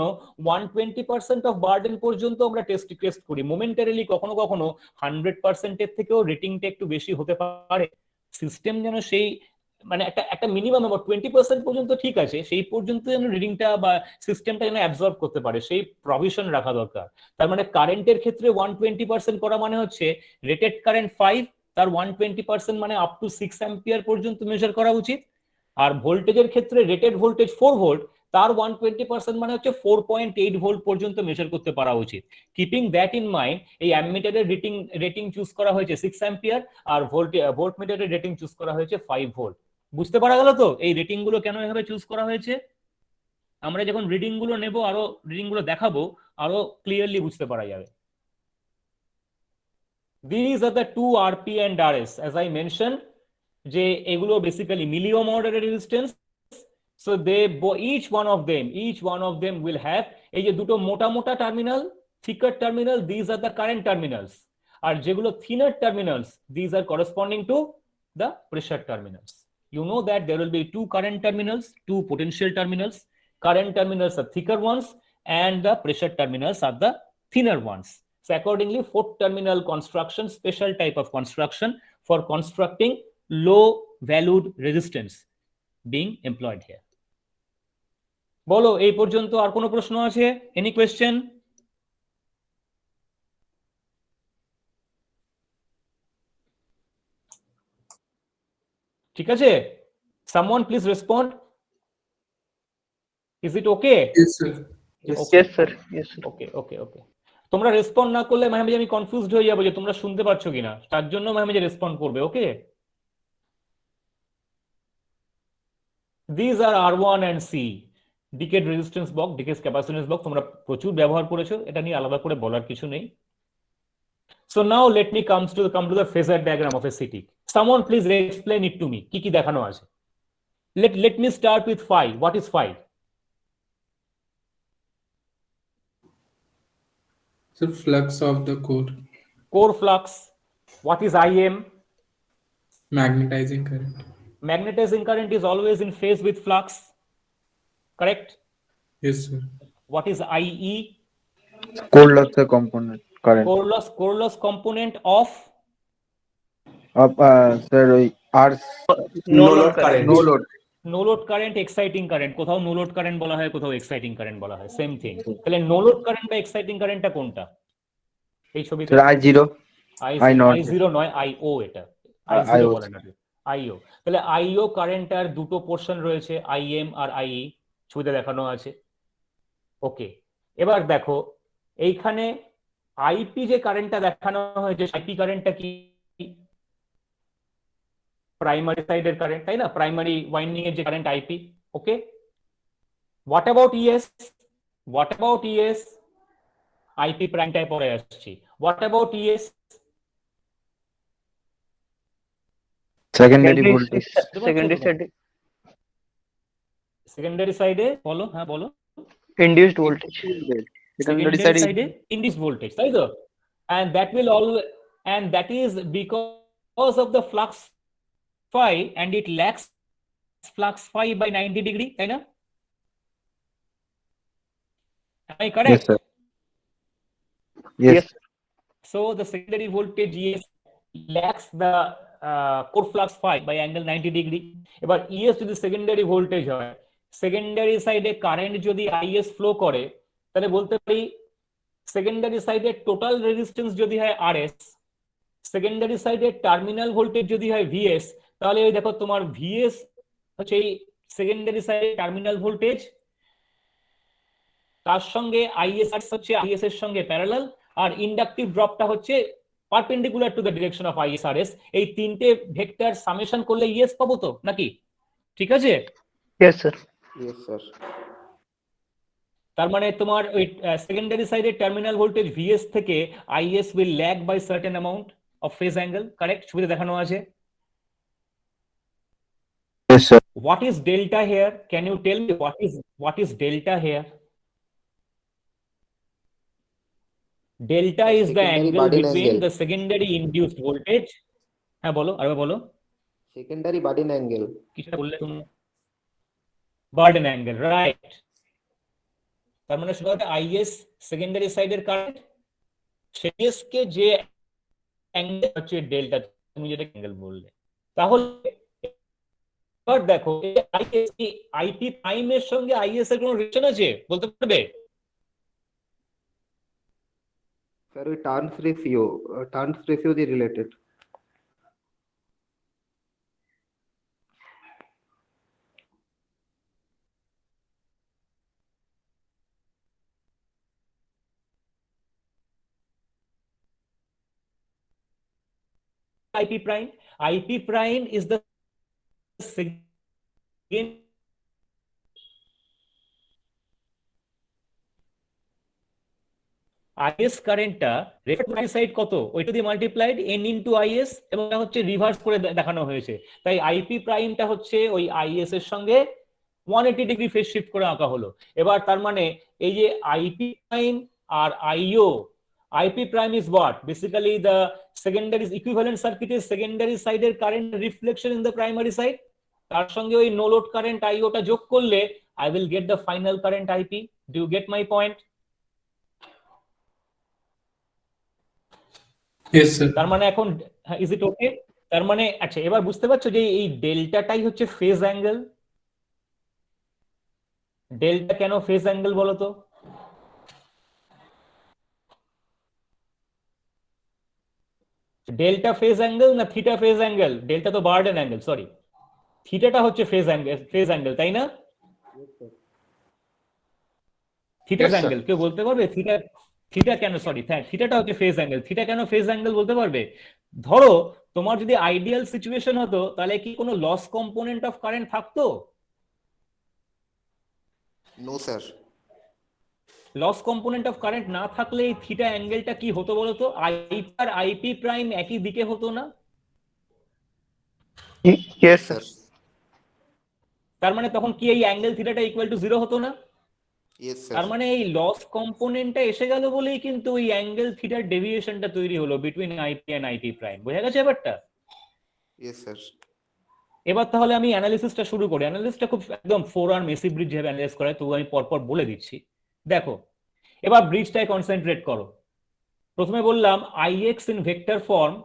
Speaker 1: 120% অফ বার্ডেন পর্যন্ত আমরা টেস্ট করি। মোমেন্টারিলি কখনো কখনো 100%-এর থেকেও রেটিংটা একটু বেশি হতে পারে। সিস্টেম যেন সেই মানে একটা মিনিমাম আবার 20% পর্যন্ত ঠিক আছে, সেই পর্যন্ত যেন রিডিংটা বা সিস্টেমটা যেন অ্যাবজর্ব করতে পারে, সেই প্রভিশন রাখা দরকার। তার মানে কারেন্টের ক্ষেত্রে 120% করা মানে হচ্ছে রেটেড কারেন্ট 5, তার 120% মানে আপ টু 6 অ্যাম্পিয়ার পর্যন্ত মেজার করা উচিত। আর ভোল্টেজের ক্ষেত্রে রেটেড ভোল্টেজ 4 ভোল্ট, তার 120% মানে হচ্ছে 4.8 ভোল্ট পর্যন্ত মেজার করতে পারা উচিত। কিপিং দ্যাট ইন মাইন্ড, এই অ্যামমিটারের রেটিং চুজ করা হয়েছে 6 অ্যাম্পিয়ার, আর ভোল্টমিটারের রেটিং চুজ করা হয়েছে 5 ভোল্ট। বুঝতে পারা গেল তো এই রেটিং গুলো কেন এভাবে চুজ করা হয়েছে? আমরা যখন রিডিং গুলো নেব, আরো রিডিং গুলো দেখাবো, আরো ক্লিয়ারলি বুঝতে পারা যাবে। These are the two RP and RS, as I mentioned, যে এগুলো বেসিক্যালি মিলি ওহম অর্ডারের resistance. So they each one of them will have এই যে দুটো মোটা মোটা terminal, থিকার terminal, these are the current terminals, আর যেগুলো thinner terminals, these are corresponding to the pressure terminals. You know that there will be two current terminals, two potential terminals. Current terminals are thicker ones and the pressure terminals are the thinner ones. So accordingly, 4-terminal construction, special type of construction for constructing low valued resistance being employed here. বলো এই পর্যন্ত আর কোনো প্রশ্ন আছে? Any question? ঠিক আছে, someone please respond. Is it okay?
Speaker 2: Yes, sir.
Speaker 4: Yes,
Speaker 1: Okay.
Speaker 4: sir. Yes, sir.
Speaker 1: ওকে। তোমরা রেসপন্ড না করলে আমি কনফিউজড হয়ে যাবো যে তোমরা শুনতে পাচ্ছ কিনা, তার জন্য যে রেসপন্ড করবে। ওকে, দিস আর R1 and C, decade resistance box, decade capacitance box, তোমরা প্রচুর ব্যবহার করেছো, এটা নিয়ে আলাদা করে বলার কিছু নেই। So now let me come to the phasor diagram of a CT. Someone please explain it to me. কি কি দেখানো আছে? Let me start with phi. What is phi?
Speaker 2: So flux of the core,
Speaker 1: Core flux. What is IM?
Speaker 2: magnetizing current.
Speaker 1: Magnetizing current is always in phase with flux. Correct?
Speaker 2: Yes, sir.
Speaker 1: What is IE?
Speaker 3: core loss component current
Speaker 1: Core loss component of
Speaker 3: of sir R
Speaker 4: No load current.
Speaker 3: no load
Speaker 1: no load current, exciting current. কোথাও নো লোড কারেন্ট বলা হয়, কোথাও এক্সাইটিং কারেন্ট বলা হয়, সেম থিং। তাহলে নো লোড কারেন্ট বা এক্সাইটিং কারেন্টটা কোনটা এই ছবিতে?
Speaker 3: sir I0 I not
Speaker 1: I0 নয়, IO। এটা I0 বলে না, IO। তাহলে IO কারেন্টটার দুটো পোর্শন রয়েছে, IM আর IE, ছবিতে দেখানো আছে। ওকে, এবার দেখো এইখানে আইপি যে কারেন্টটা দেখানো হয়েছে, আইপি কারেন্টটা কি? প্রাইমারি সাইডের কারেন্ট, তাই না? প্রাইমারি ওয়াইন্ডিং এর যে current IP. Okay, What about ES? What about ES? IP prime টাই পরে আসছি। What about ES?
Speaker 3: Secondary voltage.
Speaker 4: secondary side
Speaker 1: secondary সাইডে বলো, হ্যাঁ বলো।
Speaker 4: induced voltage.
Speaker 3: Secondary
Speaker 1: Secondary
Speaker 3: side
Speaker 1: side induced voltage, তাই তো? And that will always, and that is because of the flux phi, and it lacks flux phi by 90 degree, তাই না? Am I
Speaker 3: Yes,
Speaker 1: correct?
Speaker 3: sir. Yes.
Speaker 4: Yes.
Speaker 1: So the secondary voltage ES lacks the core flux phi by angle 90 degree. এবার ES যদি সেকেন্ডারি ভোল্টেজ হয়, সেকেন্ডারি সাইডে কারেন্ট যদি IS ফ্লো করে, তাহলে বলতে পারি সেকেন্ডারি সাইডের টোটাল রেজিস্ট্যান্স যদি হয় RS, সেকেন্ডারি সাইডের টার্মিনাল ভোল্টেজ যদি হয় VS, তাহলে ওই দেখো তোমার VS হচ্ছে এই সেকেন্ডারি সাইডের টার্মিনাল ভোল্টেজ, তার সঙ্গে IS হচ্ছে IS এর সঙ্গে প্যারালাল, আর ইন্ডাকটিভ ড্রপটা হচ্ছে perpendicular to the direction of ISRS। এই তিনটে ভেক্টর সামেশন করলে ES পাবো তো নাকি? ঠিক আছে?
Speaker 4: Yes, sir.
Speaker 5: Yes, sir.
Speaker 1: তার মানে তোমার ওই সেকেন্ডারি সাইডের টার্মিনাল ভোল্টেজ VS থেকে IS will lag by certain amount of phase angle, correct? ছবিতে দেখানো আছে।
Speaker 3: Yes, sir.
Speaker 1: What is delta here? Can you tell me what is delta here? Delta is the
Speaker 5: Secondary
Speaker 1: angle
Speaker 5: burden
Speaker 1: between
Speaker 5: angle.
Speaker 1: the secondary induced voltage. হ্যাঁ বলো, আরে বলো,
Speaker 5: Secondary burden angle.
Speaker 1: কিছু বললে তুমি। Burden angle, right. তার মানে সেটা হচ্ছে IS সেকেন্ডারি সাইডের কারেন্ট, সেস কে যে অ্যাঙ্গেল হচ্ছে ডেল্টা, তুমি যেটা অ্যাঙ্গেল বললে। তাহলে এবার দেখো IP প্রাইম এর সঙ্গে IS এর কোনো রিলেশন আছে বলতে পারবে?
Speaker 5: Sir, we turns ratio is related.
Speaker 1: IP prime is the second IS কারেন্টটা রেফারেন্স সাইড কত, ওইটা দিয়ে মাল্টিপ্লাইড n ইনটু IS, এবং এটা হচ্ছে রিভার্স করে দেখানো হয়েছে। তাই IP প্রাইমটা হচ্ছে ওই IS এর সঙ্গে 180 ডিগ্রি ফেজ শিফট করে আঁকা হলো। এবার তার মানে এই যে IP prime R IO, IP prime is what? Basically the secondary equivalent circuit is secondary side এর current reflection in the primary side, তার সঙ্গে ওই নো লোড কারেন্ট IO টা যোগ করলে I will get the final current IP. Do you get my point?
Speaker 2: Yes, sir.
Speaker 1: তার মানে এখন ইজ ইট ওকে? তার মানে আচ্ছা, এবার বুঝতে পারছো যে এই ডেল্টাটাই হচ্ছে ফেজ অ্যাঙ্গেল। ডেল্টা কেন ফেজ অ্যাঙ্গেল বলো তো? ডেল্টা ফেজ অ্যাঙ্গেল না থিটা ফেজ অ্যাঙ্গেল? ডেল্টা তো বার্ডেন অ্যাঙ্গেল, সরি, থিটাটা হচ্ছে ফেজ অ্যাঙ্গেল, তাই না? Theta
Speaker 3: Yes, sir.
Speaker 1: অ্যাঙ্গেল কেউ বলতে পারবে? থিটা কেন, সরি থিটাটা হচ্ছে ফেজ অ্যাঙ্গেল, থিটা কেন ফেজ অ্যাঙ্গেল বলতে পারবে? ধরো তোমার যদি আইডিয়াল সিচুয়েশন হতো, তাহলে কি কোনো লস কম্পোনেন্ট অফ কারেন্ট থাকতো?
Speaker 5: No, sir.
Speaker 1: Loss component of current না থাকলে এই থিটা অ্যাঙ্গেলটা কি হতো বলতো? IP আর IP প্রাইম একই দিকে হতো না?
Speaker 4: Yes, sir.
Speaker 1: তার মানে তখন কি এই অ্যাঙ্গেল থিটাটা ইকুয়াল টু 0 হতো না?
Speaker 5: Yes, sir.
Speaker 1: তার মানে এই লস কম্পোনেন্টটা এসে গেল বলেই কিন্তু এই অ্যাঙ্গেল থিটার ডেভিয়েশনটা তৈরি হলো between IP and IP prime. বোঝা গেছে ব্যাপারটা?
Speaker 5: Yes, sir.
Speaker 1: এবার তাহলে আমি অ্যানালিসিসটা শুরু করি। অ্যানালিসিসটা খুব একদম 4R মেসি ব্রিজ যেভাবে অ্যানালাইজ করে, তো আমি পরপর বলে দিচ্ছি। দেখো এবার ব্রিজটায় কনসেন্ট্রেট করো। প্রথমে বললাম IX in vector form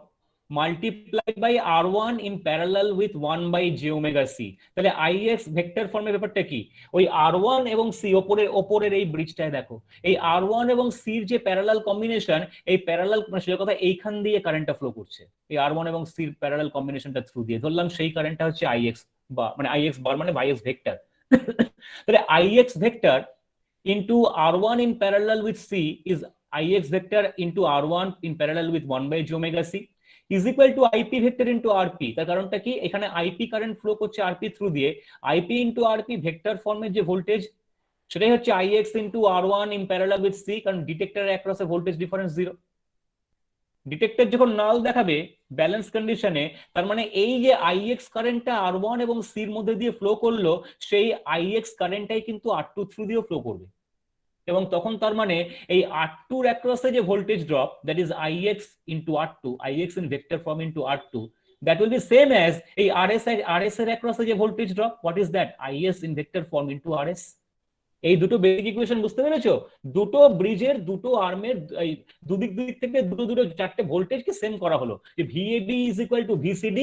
Speaker 1: multiplied by R1 in parallel with 1 by j omega c। তাহলে IX ভেক্টর ফর্মের ব্যাপারটা কি? ওই R1 এবং C ওপরের এই ব্রিজটায় দেখো, এই R1 এবং C এর যে প্যারালাল কম্বিনেশন, এই প্যারালাল সেটা কথা এইখান দিয়ে কারেন্টটা ফ্লো করছে, এই R1 এবং C এর প্যারালাল কম্বিনেশনটা থ্রু দিয়ে। ধরলাম সেই কারেন্টটা হচ্ছে IX, বা মানে IX বার মানে IX ভেক্টর। তাহলে IX vector into R1 in parallel with C is IX vector into R1 in parallel with 1 by j omega c is equal to IP vector into RP। তার কারণটা কি? এখানে IP কারেন্ট ফ্লো করছে RP থ্রু দিয়ে, IP into RP ভেক্টর ফর্মের যে ভোল্টেজ সেটাই হচ্ছে ix into r1 in parallel with c, কারণ ডিটেক্টরের অ্যাক্রস এ ভোল্টেজ ডিফারেন্স 0। ডিটেক্টর যখন নাল দেখাবে ব্যালেন্স কন্ডিশনে, তার মানে এই যে ix কারেন্টটা r1 এবং c এর মধ্যে দিয়ে ফ্লো করলো, সেই ix কারেন্টটাই কিন্তু r2 থ্রু দিয়েও ফ্লো করবে। এবং তখন তার মানে এই R2 এর অ্যাক্রসে যে voltage drop, that is Ix into R2, Ix in vector form into R2, that will be same as এই RS এর অ্যাক্রসে যে voltage drop, what is that? Is in vector form into RS। এই দুটো বেসিক ইকুয়েশন বুঝতে পেরেছো? দুটো ব্রিজের দুটো আর্মের দুদিক থেকে দুটো চারটে ভোল্টেজকে সেম করা হলো, যে VAB is equal to VCD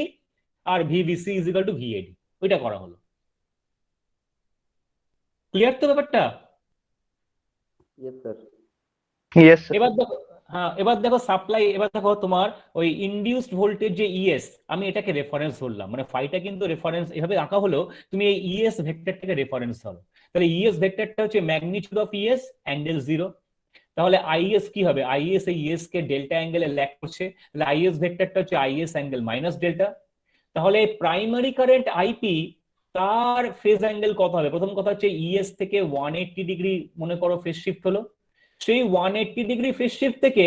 Speaker 1: আর VBC is equal to VAD, ওইটা করা হলো। ক্লিয়ার তো ব্যাপারটা?
Speaker 5: Yes, sir.
Speaker 4: Yes, sir.
Speaker 1: এবার দেখো, হ্যাঁ এবার দেখো সাপ্লাই, এবার দেখো তোমার ওই ইনডিউসড ভোল্টেজ যে ইএস, আমি এটাকে রেফারেন্স ধরলাম, মানে ফাইটা কিন্তু রেফারেন্স এভাবে আঁকা হলো, তুমি এই ইএস ভেক্টরটাকে রেফারেন্স ধরো। তাহলে ইএস ভেক্টরটা হচ্ছে ম্যাগনিটিউড অফ ইএস অ্যাঙ্গেল 0। তাহলে আইএস কি হবে? আইএস এই ইএস কে ডেল্টা অ্যাঙ্গেলে ল্যাগ করছে, তাহলে আইএস ভেক্টরটা হচ্ছে আইএস অ্যাঙ্গেল মাইনাস ডেল্টা। তাহলে প্রাইমারি কারেন্ট আইপি, তার ফেজ অ্যাঙ্গেল কত হবে? প্রথম কথা হচ্ছে ইএস থেকে 180 ডিগ্রি মনে করো ফেজ শিফট হলো, সেই 180 ডিগ্রি ফেজ শিফট থেকে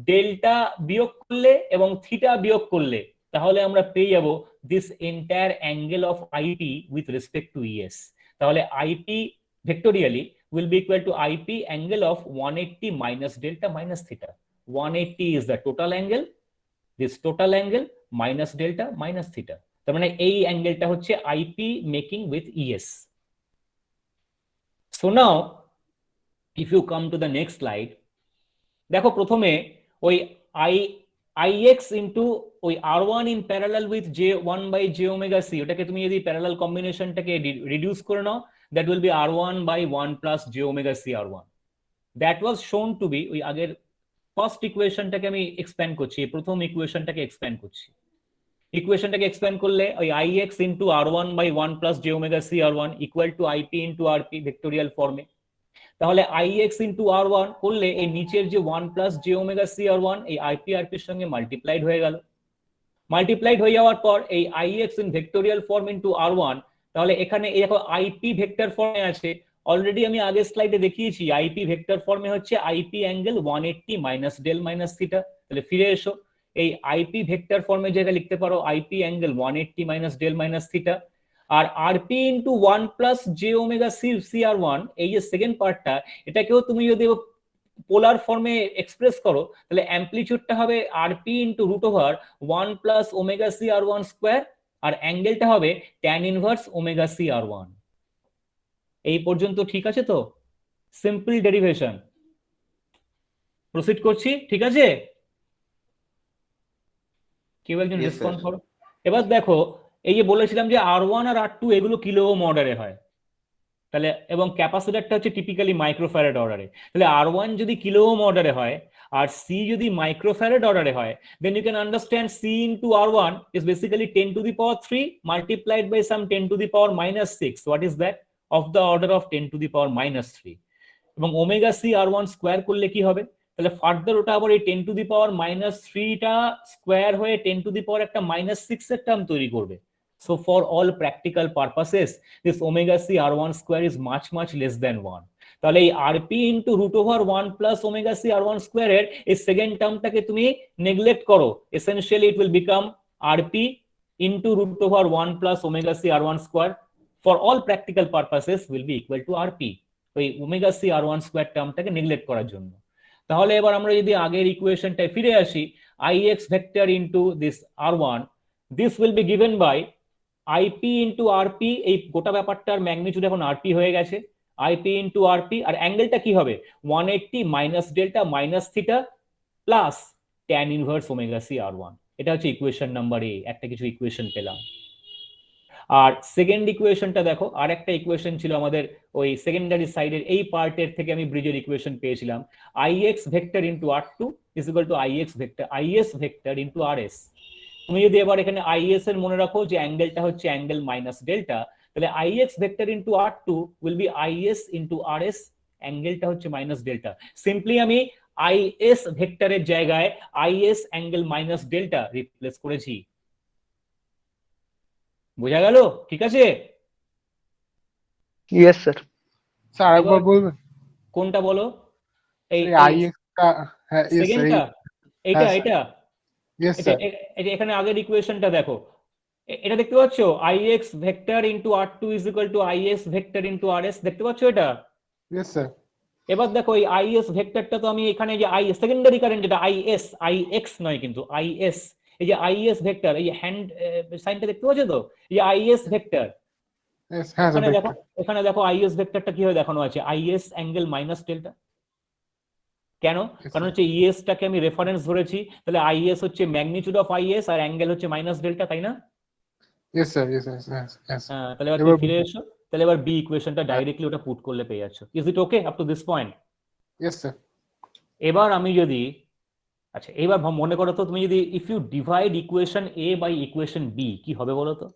Speaker 1: ডেল্টা বিয়োগ করলে এবং থিটা বিয়োগ করলে, তাহলে আমরা পেয়ে যাব this entire angle of IP with respect to ES. তাহলে আইপি vectorially will be equal to IP angle of 180 minus delta minus theta. 180 is the total angle, this total angle minus delta minus theta. তার মানে এই অ্যাঙ্গেলটা হচ্ছে IP making with ES. So now if you come to the next slide, দেখো প্রথমে ওই IX into ওই R1 in parallel with J1 by J omega C, ওটাকে তুমি যদি প্যারালাল কম্বিনেশনটাকে রিডিউস করে নাও, that will be R1 by 1 plus J omega C R1. That was shown to be, ওই আগের ফার্স্ট ইকুয়েশনটাকে আমি এক্সপ্যান্ড করছি, প্রথম ইকুয়েশনটাকে এক্সপ্যান্ড করছি। ইকুয়েশনটাকে এক্সপ্যান্ড করলে ওই IX into R1 by 1 plus J omega C R1 equal to IP into RP ভেক্টোরিয়াল ফর্মে। তাহলে IX into R1 করলে এই নিচের যে 1 plus J omega C R1 এই IP RP এর সঙ্গে মাল্টিপ্লাইড হয়ে গেল। মাল্টিপ্লাইড হয়ে যাওয়ার পর এই IX in vectorial form into R1, তাহলে এখানে এই দেখো IP ভেক্টর ফর্মে আছে, অলরেডি আমি আগের স্লাইডে দেখিয়েছি IP ভেক্টর ফর্মে হচ্ছে IP angle 180 minus del minus theta. তাহলে ফিরে এসো, এই IP ভেক্টর ফর্মে জায়গায় লিখতে পারো IP angle 180 minus del minus theta, আর RP into 1 plus j omega C আর1, এই যে সেকেন্ড পার্টটা, এটাকেও তুমি যদি পোলার ফর্মে এক্সপ্রেস করো, তাহলে অ্যাম্পলিটিউডটা হবে RP into root over 1 plus omega C আর1 স্কোয়ার, আর অ্যাঙ্গেলটা হবে ট্যান ইনভার্স ওমেগা সি আর1। এই পর্যন্ত ঠিক আছে তো? Simple derivation. প্রসিড করছি, ঠিক আছে? কেউ একজন
Speaker 5: Yes,
Speaker 1: রেসপন্ড
Speaker 5: sir.
Speaker 1: করো। এবার দেখো, এই যে বলেছিলাম যে R1 আর R2 এগুলো কিলো ওহম অর্ডারে হয়, তাহলে এবং ক্যাপাসিটরটা হচ্ছে টিপিক্যালি মাইক্রোফ্যারাড অর্ডারে। তাহলে R1 যদি কিলো ওহম অর্ডারে হয় আর C যদি মাইক্রোফ্যারাড অর্ডারে হয়, then you can understand C into R1 is basically 10 to the power 3 multiplied by some 10 to the power minus 6. What is that? Of the order of 10 to the power minus 3. এবং ওমেগা সি R1 স্কোয়ার করলে কি হবে? তাহলে ফার্দার ওটা আবার এই 10 to the power minus 3টা স্কোয়ার হয়ে 10 to the power একটা minus 6 এর টার্ম তৈরি করবে। So for all practical purposes, this omega c R1 square is much less than 1. তাহলে এই RP into root over 1 plus omega c R1 square এর এই সেকেন্ড টার্মটাকে তুমি নেগলেক্ট করো, essentially it will become RP into root over 1 plus omega c R1 square for all practical purposes will be equal to RP. ওই ওমেগা সি R1 স্কোয়ার টার্মটাকে নেগলেক্ট করার জন্য। তাহলে এবার আমরা যদি আগের ইকুয়েশনটায় ফিরে আসি, IX vector into this R1, this will be given by IP into RP, এই গোটা ব্যাপারটার ম্যাগনিটিউড এখন RP হয়ে গেছে, IP into RP, আর অ্যাঙ্গেলটা কি হবে? 180 minus delta minus theta plus tan inverse omega C R1। এটা হচ্ছে ইকুয়েশন নাম্বার এ, একটা কিছু ইকুয়েশন পেলাম। আর সেকেন্ড ইকুয়েশনটা দেখো, আর একটা ইকুয়েশন ছিল আমাদের ওই সেকেন্ডারি সাইডের এই পার্টের থেকে আমি ব্রিজের ইকুয়েশন পেয়েছিলাম, IX vector into R2 is equal two IS vector into RS। তুমি যদি এবার এখানে IS এর মনে রাখো যে অ্যাঙ্গেলটা হচ্ছে অ্যাঙ্গেল মাইনাস ডেল্টা, তাহলে IX vector into R2 will B IS into RS, অ্যাঙ্গেলটা হচ্ছে মাইনাস ডেল্টা। সিম্পলি আমি IS ভেক্টরের জায়গায় IS angle minus delta replace করেছি। বোঝা গেল? ঠিক আছে?
Speaker 4: Yes, sir.
Speaker 6: স্যার আরেকবার
Speaker 1: এবার
Speaker 6: বলবেন
Speaker 1: কোনটা বলো? এই
Speaker 6: আইএক্স টা? হ্যাঁ ইয়েস স্যার,
Speaker 1: সেকেন্ডটা, এইটা
Speaker 6: হ্যাঁ
Speaker 1: এটা
Speaker 6: ইয়েস
Speaker 1: এটা
Speaker 6: স্যার,
Speaker 1: এটা এখানে আগের ইকুয়েশনটা দেখো, এটা দেখতে পাচ্ছ ix vector into r2 is equal two is vector into rs, দেখতে পাচ্ছ এটা?
Speaker 6: ইয়েস স্যার,
Speaker 1: এবার দেখো এই is ভেক্টরটা তো আমি এখানে যে i সেকেন্ডারি কারেন্ট, এটা ix নয় কিন্তু is, এই যে is ভেক্টর, এই যে হ্যান্ড সাইনটা দেখতে পাচ্ছ তো, এই যে is ভেক্টর,
Speaker 6: ইয়েস হ্যাঁ স্যার,
Speaker 1: এখানে দেখো is ভেক্টরটা কিভাবে দেখানো আছে, is অ্যাঙ্গেল মাইনাস ডেল্টা। কেন? কারণ হচ্ছে es টাকে আমি রেফারেন্স ধরেছি, তাহলে is হচ্ছে ম্যাগনিটিউড অফ is আর অ্যাঙ্গেল হচ্ছে মাইনাস ডেল্টা, তাই না?
Speaker 6: Yes sir, yes yes yes.
Speaker 1: হ্যাঁ, তাহলে এবার তুমি ফিরে এসো, তাহলে এবার বি ইকুয়েশনটা ডাইরেক্টলি ওটা পুট করলে পেয়ে যাচ্ছ। Is it okay up to this point?
Speaker 6: Yes sir,
Speaker 1: এবার আমি যদি, আচ্ছা এবার মনে করো তো তুমি যদি if you divide equation A by equation B, কি হবে বলো তো?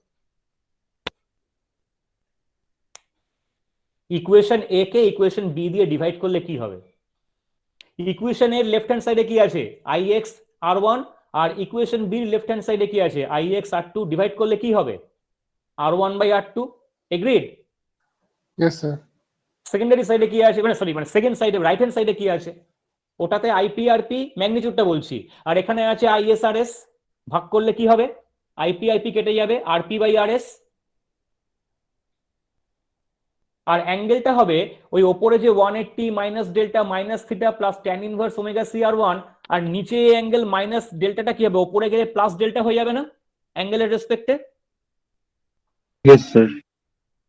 Speaker 1: ইকুয়েশন এ কে ইকুয়েশন বি দিয়ে ডিভাইড করলে কি হবে? ইকুয়েশন এর লেফট হ্যান্ড সাইডে কি আছে, ix r1, আর ইকুয়েশন বি লেফট হ্যান্ড সাইডে কি আছে, ix r2, ডিভাইড করলে কি হবে, r1 by r2, agreed?
Speaker 6: Yes sir,
Speaker 1: secondary সাইডে কি আছে, মানে সরি মানে সেকেন্ড সাইডে রাইট হ্যান্ড সাইডে কি আছে, ওটাতে আইপি আরপি ম্যাগনিটিউডটা বলছি, আর এখানে আছে আইএসআরএস, ভাগ করলে কি হবে, আইপি আইপি কেটে যাবে, আরপি বাই আরএস, আর অ্যাঙ্গেলটা হবে ওই ওপরে যে 180 minus delta minus theta plus tan inverse omega C R 1, আর নিচে অ্যাঙ্গেল মাইনাস ডেল্টাটা কি হবে, ওপরে গেলে প্লাস ডেল্টা হয়ে যাবে না অ্যাঙ্গেলের রেসপেক্টে?
Speaker 3: Yes, sir.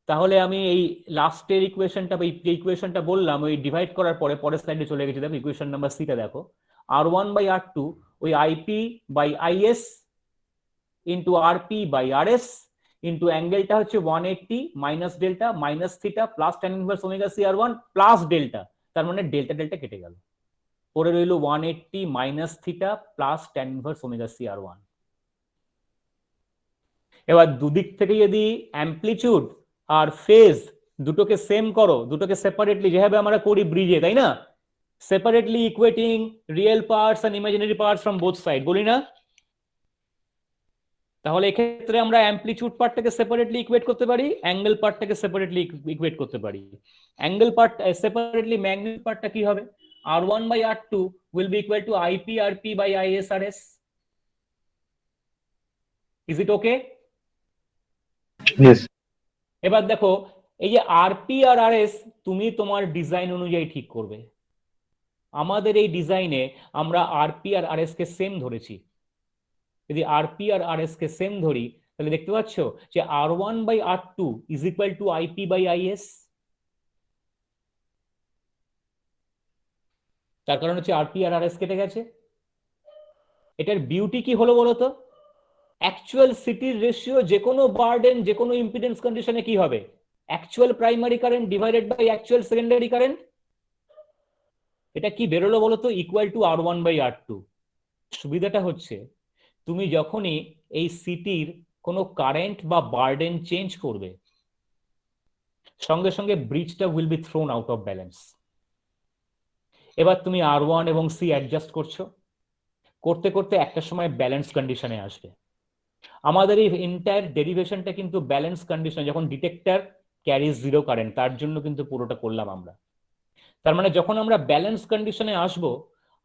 Speaker 1: তাহলে আমি এই লাস্টের ইকুয়েশনটা বা ইকুয়েশনটা বললাম, ওই ডিভাইড করার পরে পরের স্লাইডে চলে গেছি, দেখো ইকুয়েশন নাম্বার সিটা দেখো, r1 বাই r2 ওই IP by IS into RP by RS into অ্যাঙ্গেলটা হচ্ছে 180 minus delta minus theta plus tan inverse omega C R 1 plus delta, তার মানে ডেল্টা ডেল্টা কেটে গেল, পরে রইল 180 minus theta plus tan inverse omega C R 1। এবার দুদিক থেকে যদি অ্যাম্পলিটিউড আর ফেজ দুটোকে সেম করো, দুটোকে সেপারেটলি যেভাবে আমরা করি ব্রিজে, তাই না, separately equating real parts and imaginary parts from both side, বলি না? তাহলে এক্ষেত্রে আমরা অ্যাম্পলিটিউড পার্টটাকে সেপারেটলি ইকুয়েট করতে পারি, অ্যাঙ্গেল পার্টটাকে সেপারেটলি ইকুয়েট করতে পারি। অ্যাঙ্গেল পার্ট সেপারেটলি ম্যাগনিটিউড পার্টটা কি হবে, r1 by r2 will be equal to ip rp by is rs, is it okay?
Speaker 3: Yes.
Speaker 1: এবার দেখো এই যে আরপি আর আরএস তুমি তোমার ডিজাইন অনুযায়ী ঠিক করবে, আমাদের এই ডিজাইনে আমরা আরপি আর আরএস কে সেম ধরেছি, যদি আরপি আর আরএস কে সেম ধরি তাহলে দেখতে পাচ্ছ যে r1 by r2 is equal to IP by IS, তার কারণ হচ্ছে আরপি আর আরএস কেটে গেছে। এটার বিউটি কি হলো বলতো, অ্যাকচুয়াল সিটির রেশিও যে কোনো বার্ডেন যে কোনো ইম্পিডেন্স কন্ডিশনে কি হবে, actual primary current divided by actual secondary current, এটা কি বেরোলো বলতো, equal to r1 by r2। সুবিধাটা হচ্ছে তুমি যখনই এই সিটির কোনো কারেন্ট বা বার্ডেন চেঞ্জ করবে, সঙ্গে সঙ্গে ব্রিজটা will be thrown out of balance. এবার তুমি r1 এবং c অ্যাডজাস্ট করছো, করতে করতে একটা সময় ব্যালেন্স কন্ডিশনে আসবে। আমাদের এই এন্টায়ার ডেরিভেশনটা কিন্তু ব্যালেন্স কন্ডিশন, যখন ডিটেক্টর ক্যারিজ জিরো কারেন্ট, তার জন্য কিন্তু পুরোটা করলাম আমরা। তার মানে যখন আমরা ব্যালেন্স কন্ডিশনে আসবো,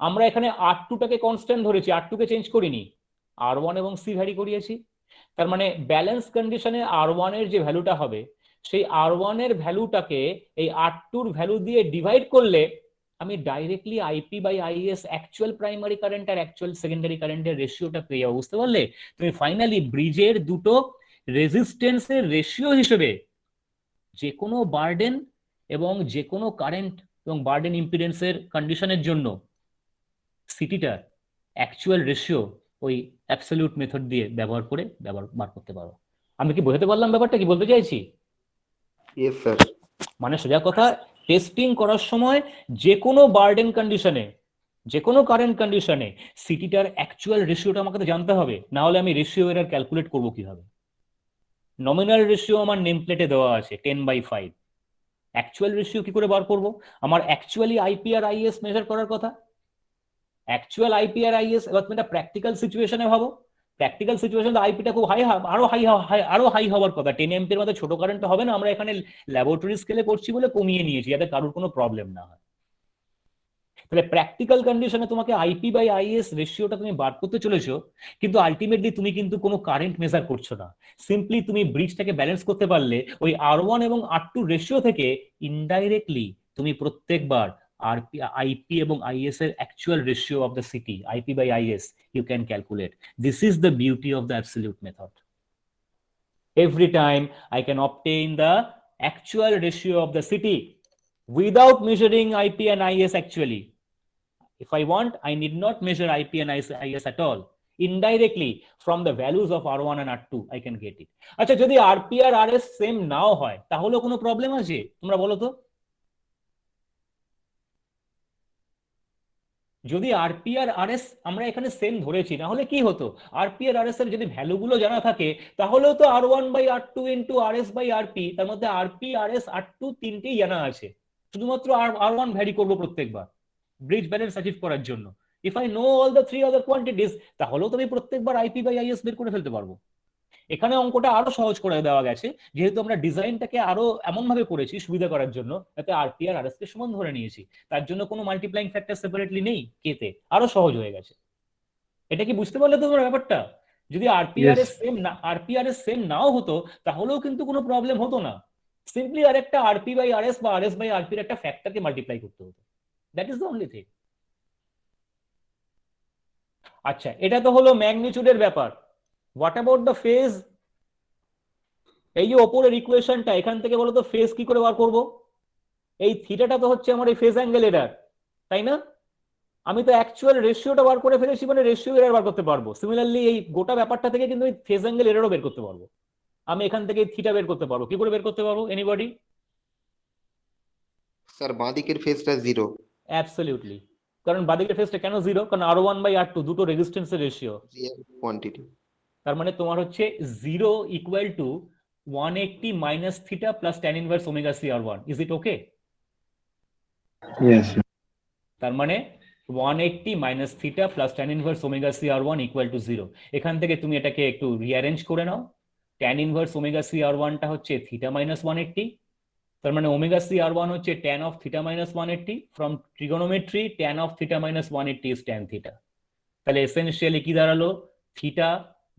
Speaker 1: আমরা এখানে r2টাকে কনস্ট্যান্ট ধরেছি, r2 কে চেঞ্জ করিনি, r1 এবং c ভ্যারি করিয়েছি। তার মানে ব্যালেন্স কন্ডিশনে r1 এর যে ভ্যালুটা হবে, সেই r1 এর ভ্যালুটাকে এই r2 এর ভ্যালু দিয়ে ডিভাইড করলে আমি directly IP by IS actual primary current আর অ্যাকচুয়াল সেকেন্ডারি কারেন্টের রেশিওটা পেয়ে যাবো, বুঝতে পারলে? তুমি ফাইনালি ব্রিজের দুটো রেজিস্ট্যান্সের রেশিও হিসেবে যে কোনো বার্ডেন এবং যে কোনো কারেন্ট এবং বার্ডেন ইম্পিডেন্সের কন্ডিশনের জন্য সিটিটার অ্যাকচুয়াল রেশিও ওই অ্যাবসলিউট মেথড দিয়ে ব্যবহার করে বার করতে পারো। আমি কি বোঝাতে পারলাম ব্যাপারটা, কি বলতে চাইছি?
Speaker 5: Yes sir.
Speaker 1: মানে সোজা কথা, টেস্টিং করার সময় যে কোনো বার্ডেন কন্ডিশনে যে কোনো কারেন্ট কন্ডিশনে সিটিটার অ্যাকচুয়াল রেশিওটা আমাকে জানতে হবে, না হলে আমি রেশিও এরর ক্যালকুলেট করবো কিভাবে? নমিনাল রেশিও আমার নেম প্লেটে দেওয়া আছে 10/5, অ্যাকচুয়াল রেশিও কি করে বার করব? আমার অ্যাকচুয়ালি আইপি আর আইএস মেজার করার কথা, অ্যাকচুয়াল আইপি আর আইএস। এবার তুমি একটা প্র্যাকটিক্যাল সিচুয়েশনে ভাবো, প্র্যাকটিক্যাল সিচুয়েশন আইপিটা খুব হাই, আরো হাই হওয়ার কথা। 10 এমপির মধ্যে ছোট কারেন্ট হবে না, আমরা এখানে ল্যাবরেটরি স্কেলে করছি বলে কমিয়ে নিয়েছি যাতে কারোর কোনো প্রবলেম না হয়। তাহলে প্র্যাকটিক্যাল কন্ডিশনে তোমাকে আইপি বাই আইএস রেশিওটা তুমি বার করতে চলেছো, কিন্তু আলটিমেটলি তুমি কিন্তু কোনো কারেন্ট মেজার করছো না। সিম্পলি তুমি ব্রিজটাকে ব্যালেন্স করতে পারলে ওই R1 এবং R2 রেশিও থেকে ইনডাইরেক্টলি তুমি প্রত্যেকবার আরপি আইপি এবং আইএস এর actual ratio of the CT, IP by IS, you can calculate. This is the beauty of the absolute method. Every time I can obtain the actual ratio of the city without measuring IP and IS actually. If I want, I need not measure IP and IS at all. Indirectly, from the values of R1 and R2, I can get it. আচ্ছা, যদি RP আর RS সেম নাও হয় তাহলেও কোনো প্রবলেম আছে? তোমরা বলো তো। যদি আরপি আর আরএস আমরা এখানে সেম ধরেছি, না হলে কি হতো? আরপি আর আরএস এর যদি ভ্যালুগুলো জানা থাকে তাহলেও তো R1 by R2 into RS by RP, তার মধ্যে RP RS R2 তিনটেই জানা আছে, শুধুমাত্র R1 ভ্যারি করবো প্রত্যেকবার ব্রিজ ব্যালেন্স অ্যাচিভ করার জন্য। If I know all the 3 other quantities, তাহলেও তো আমি প্রত্যেকবার আইপি বাই আইএস বের করে ফেলতে পারবো। এখানে অঙ্কটা আরো সহজ করে দেওয়া গেছে, যেহেতু আমরা ডিজাইনটাকে আরো এমন ভাবে করেছি সুবিধা করার জন্য, যাতে আরপি আর আরএস কে সমান ধরে নিয়েছি, তার জন্য কোনো মাল্টিপ্লাইং ফ্যাক্টর সেপারেটলি নেই কেতে, আরো সহজ হয়ে গেছে। এটা কি বুঝতে পারলে তোমরা ব্যাপারটা? যদি আরপি আর এস সেম নাও হতো তাহলেও কিন্তু কোনো প্রবলেম হতো না, সিম্পলি আরেকটা আরপি বাই আরএস বা আরএস বাই আরপি এর একটা ফ্যাক্টরকে মাল্টিপ্লাই করতে হতো। That is the only thing. আচ্ছা, এটা তো হলো ম্যাগনিটিউডের ব্যাপার। What about the phase? এই যে ওপরের ইকুয়েশনটা, এখান থেকে বলো তো ফেজ কি করে বার করব? এই থিটাটা তো হচ্ছে আমার এই ফেজ অ্যাঙ্গেল এরার, তাই না? আমি তো অ্যাকচুয়াল রেশিওটা বার করে ফেলেছি, মানে রেশিও এরার বার করতে পারবো। সিমিলারলি এই গোটা ব্যাপারটা থেকে কিন্তু এই ফেজ অ্যাঙ্গেল এরারও বের করতে পারবো। আমি এখান থেকে থিটা বের করতে পারবো। কি করে বের করতে পারবো? এনিবডি?
Speaker 5: স্যার বাঁ দিকের ফেজটা 0।
Speaker 1: অ্যাবসলিউটলি। কারণ বাদিকের ফেজটা কেন 0? কারণ R1 বাই R2 দুটো রেজিস্ট্যান্সের রেশিও।
Speaker 5: কোয়ান্টিটি।
Speaker 1: তার মানে তোমার হচ্ছে 0 equal to 180 minus theta plus tan inverse omega C R1। Is it okay?
Speaker 3: Yes.
Speaker 1: তার মানে 180 minus theta plus tan inverse omega C R1 equal to 0। এখান থেকে তুমি এটাকে একটু রিঅ্যারেঞ্জ করে নাও। tan inverse omega C R1 টা হচ্ছে থিটা মাইনাস 180, তার মানে ওমেগা সি R1 হচ্ছে tan of theta minus 180। From trigonometry tan of theta minus 180 is tan theta. তাহলে এসেনশিয়ালি কি দাঁড়ালো? থিটা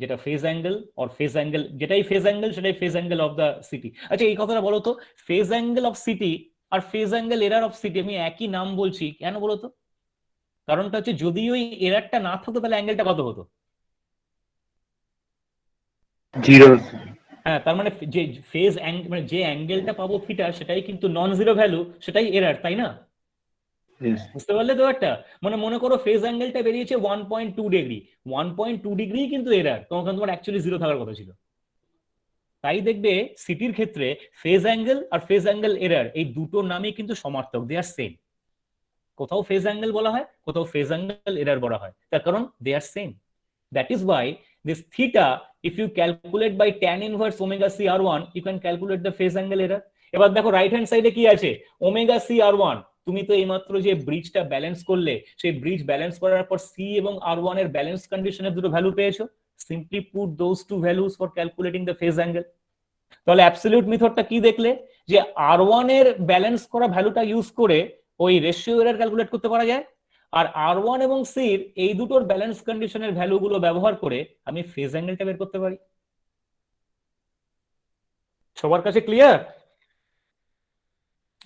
Speaker 1: যেটা phase angle, or phase angle, যেটাই ফেজ অ্যাঙ্গেল সেটাই phase angle of the CT. আচ্ছা, এই কথাটা বলো তো, ফেজ অ্যাঙ্গেল অফ সিটি আর phase angle error of CT আমি একই নাম বলছি কেন বলো তো? কারণটা হচ্ছে যদি ওই এরারটা না থাকতো তাহলে অ্যাঙ্গেলটা কত হতো?
Speaker 3: 0.
Speaker 1: হ্যাঁ, তার মানে যে ফেজ অ্যাঙ্গেল, মানে যে অ্যাঙ্গেলটা পাবো থিটা, সেটাই কিন্তু নন জিরো ভ্যালু, সেটাই এরার, তাই না?
Speaker 3: Yes.
Speaker 1: বুঝতে পারলে তো একটা? মানে মনে করো ফেজ অ্যাঙ্গেলটা বেরিয়েছে 1.2 ডিগ্রি, 1.2 ডিগ্রি কিন্তু এরার, তোমার অ্যাকচুয়ালি 0 থাকার কথা ছিল। তাই দেখবে সিটির ক্ষেত্রে ফেজ অ্যাঙ্গেল আর ফেজ অ্যাঙ্গেল এরার এই দুটোর নামই কিন্তু সমার্থক, দে আর সেম। কোথাও ফেজ অ্যাঙ্গেল বলা হয়, কোথাও ফেজ অ্যাঙ্গেল এরার বলা হয়, তার কারণ they are same. That is why this theta, if you calculate by tan inverse omega C R1, you can calculate the phase angle error. এবার দেখো রাইট হ্যান্ড সাইডে কি আছে? Omega C R1। তুমি তো এইমাত্র যে ব্রিজটা ব্যালেন্স করলে, সেই ব্রিজ ব্যালেন্স করার পর সি এবং R1 এর ব্যালেন্স কন্ডিশনের দুটো ভ্যালু পেয়েছো। Simply put those two values for calculating the phase angle. তাহলে অ্যাবসলিউট মেথডটা কি দেখলে? যে R1 এর ব্যালেন্স করা ভ্যালুটা ইউজ করে ওই রেশিও এরার ক্যালকুলেট করতে পারা যায়, আর R1 এবং সি এর এই দুটোর ব্যালেন্স কন্ডিশনের ভ্যালুগুলো ব্যবহার করে আমি ফেজ অ্যাঙ্গেলটা বের করতে পারি। সবার কাছে ক্লিয়ার?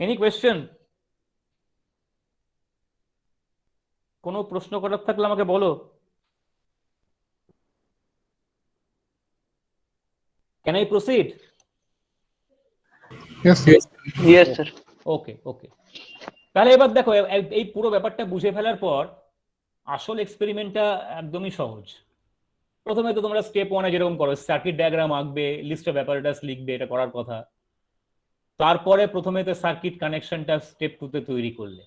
Speaker 1: Any question? কোনো প্রশ্ন করার থাকলে আমাকে বলো। Can I proceed?
Speaker 6: Yes, sir.
Speaker 4: Yes, sir.
Speaker 1: ওকে ওকে। তাহলে এবার দেখো, এই পুরো ব্যাপারটা বুঝে ফেলার পর আসল এক্সপেরিমেন্টটা একদমই সহজ। প্রথমে তো তোমরা স্টেপ 1-এ যেরকম করো, সার্কিট ডায়াগ্রাম আঁকবে, লিস্ট অফ অ্যাপারেটাস লিখবে, এটা করার কথা। তারপরে প্রথমে তো সার্কিট কানেকশনটা স্টেপ 2-তে তৈরি করলে,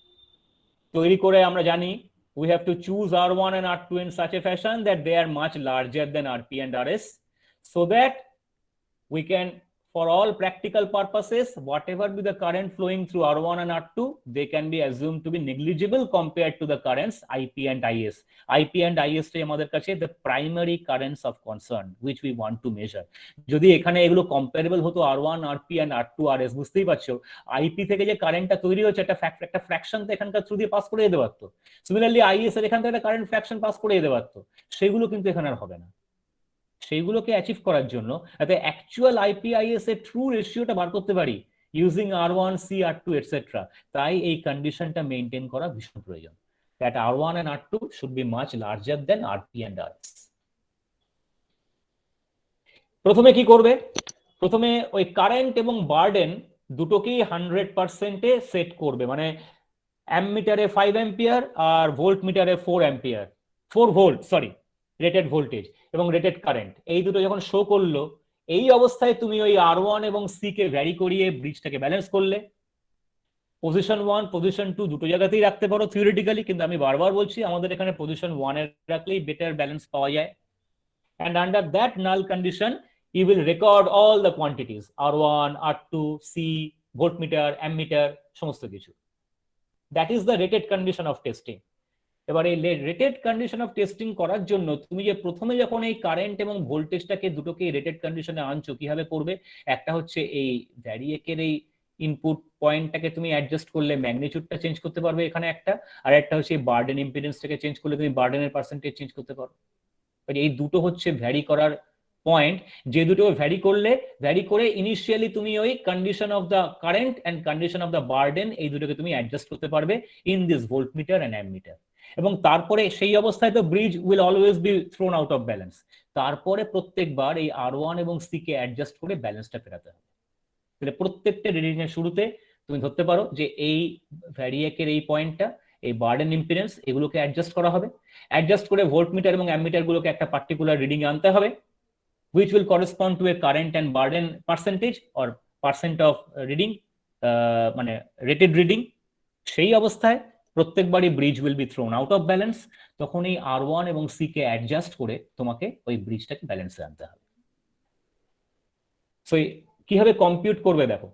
Speaker 1: তৈরি করে আমরা জানি we have to choose R1 and R2 in such a fashion that they are much larger than RP and RS, so that we can for all practical purposes, whatever be the current flowing through R1 and R2, they can be assumed to be negligible compared to the currents IP and IS. IP and IS টাই আমাদের কাছে the primary currents of concern which we want to measure. যদি এখানে এগুলো comparable হতো R1, RP and R2, RS, বুঝতেই পারছো IP থেকে যে কারেন্টটা তৈরি হচ্ছে একটা ফ্র্যাকশন তো এখানকার থ্রু দিয়ে পাস করে যেতে পারতো। সিমিলারলি IS এর এখান থেকে একটা কারেন্ট ফ্র্যাকশন পাস করে যেতে পারতো, সেগুলো কিন্তু এখানে আর হবে না। সেইগুলোকে অ্যাচিভ করার জন্য যাতে অ্যাকচুয়াল IPIS এর ট্রু রেশিওটা বার করতে পারি using R1, C, R2 etcetera, তাই এই কন্ডিশনটা মেনটেন করা ভীষণ প্রয়োজন। That R1 and R2 should be much larger then RP and RS। প্রথমে কি করবে? প্রথমে ওই কারেন্ট এবং বার্ডেন দুটোকেই 100%-এ সেট করবে, মানে অ্যামমিটারে 5 অ্যাম্পিয়ার আর ভোল্ট মিটারে 4 ভোল্ট রেটেড ভোল্টেজ এবং রেটেড কারেন্ট, এই দুটো যখন শো করলো, এই অবস্থায় তুমি ওই R1 এবং C কে ভ্যারি করিয়ে ব্রিজটাকে ব্যালেন্স করলে। পজিশন 1, পজিশন 2 দুটো জায়গাতেই রাখতে পারো থিওরিটিক্যালি, কিন্তু আমি বারবার বলছি আমাদের এখানে পজিশন 1 এ রাখলেই বেটার ব্যালেন্স পাওয়া যায়। and under that null condition you will record all the quantities R1, R2, C, voltmeter, ammeter, সমস্ত কিছু। that is the rated condition of testing। এবার এই রেটেড কন্ডিশন অফ টেস্টিং করার জন্য তুমি যে প্রথমে যখন এই কারেন্ট এবং ভোল্টেজটাকে দুটোকে রেটেড কন্ডিশনে আনছো, কিভাবে করবে? একটা হচ্ছে এই ভ্যারিয়েকের এই ইনপুট পয়েন্টটাকে তুমি অ্যাডজাস্ট করলে ম্যাগনিটিউডটা চেঞ্জ করতে পারবে এখানে একটা, আর একটা হচ্ছে বার্ডেন ইম্পিডেন্সটাকে চেঞ্জ করলে তুমি বার্ডেনের পার্সেন্টেজ চেঞ্জ করতে পারো। এই দুটো হচ্ছে ভ্যারি করার পয়েন্ট, যে দুটো ভ্যারি করে ইনিশিয়ালি তুমি ওই condition of the current and condition of the burden এই দুটোকে তুমি অ্যাডজাস্ট করতে পারবে in this voltmeter and ammeter. এবং তারপরে সেই অবস্থায় তো bridge will always be thrown out of balance. তারপরে প্রত্যেকবার এই R1 এবং C কে অ্যাডজাস্ট করে ব্যালেন্সটা ফেরাতে হবে। তাহলে প্রত্যেকটা রিডিং এর শুরুতে তুমি ধরতে পারো যে এই ভ্যারিয়েকের এই পয়েন্টটা, এই বার্ডেন ইম্পিডেন্স, এগুলোকে অ্যাডজাস্ট করা হবে। অ্যাডজাস্ট করে ভোল্টমিটার এবং অ্যামমিটার গুলোকে একটা পার্টিকুলার রিডিং আনতে হবে, which will correspond to a current and burden percentage or percent of reading, মানে রেটেড রিডিং। সেই অবস্থায় প্রত্যেকবারই bridge will be thrown out of balance, তখন এই R1 এবং C কে অ্যাডজাস্ট করে তোমাকে ওই ব্রিজটাকে ব্যালেন্সে আনতে হবে। সো কিভাবে কম্পিউট করবে দেখো,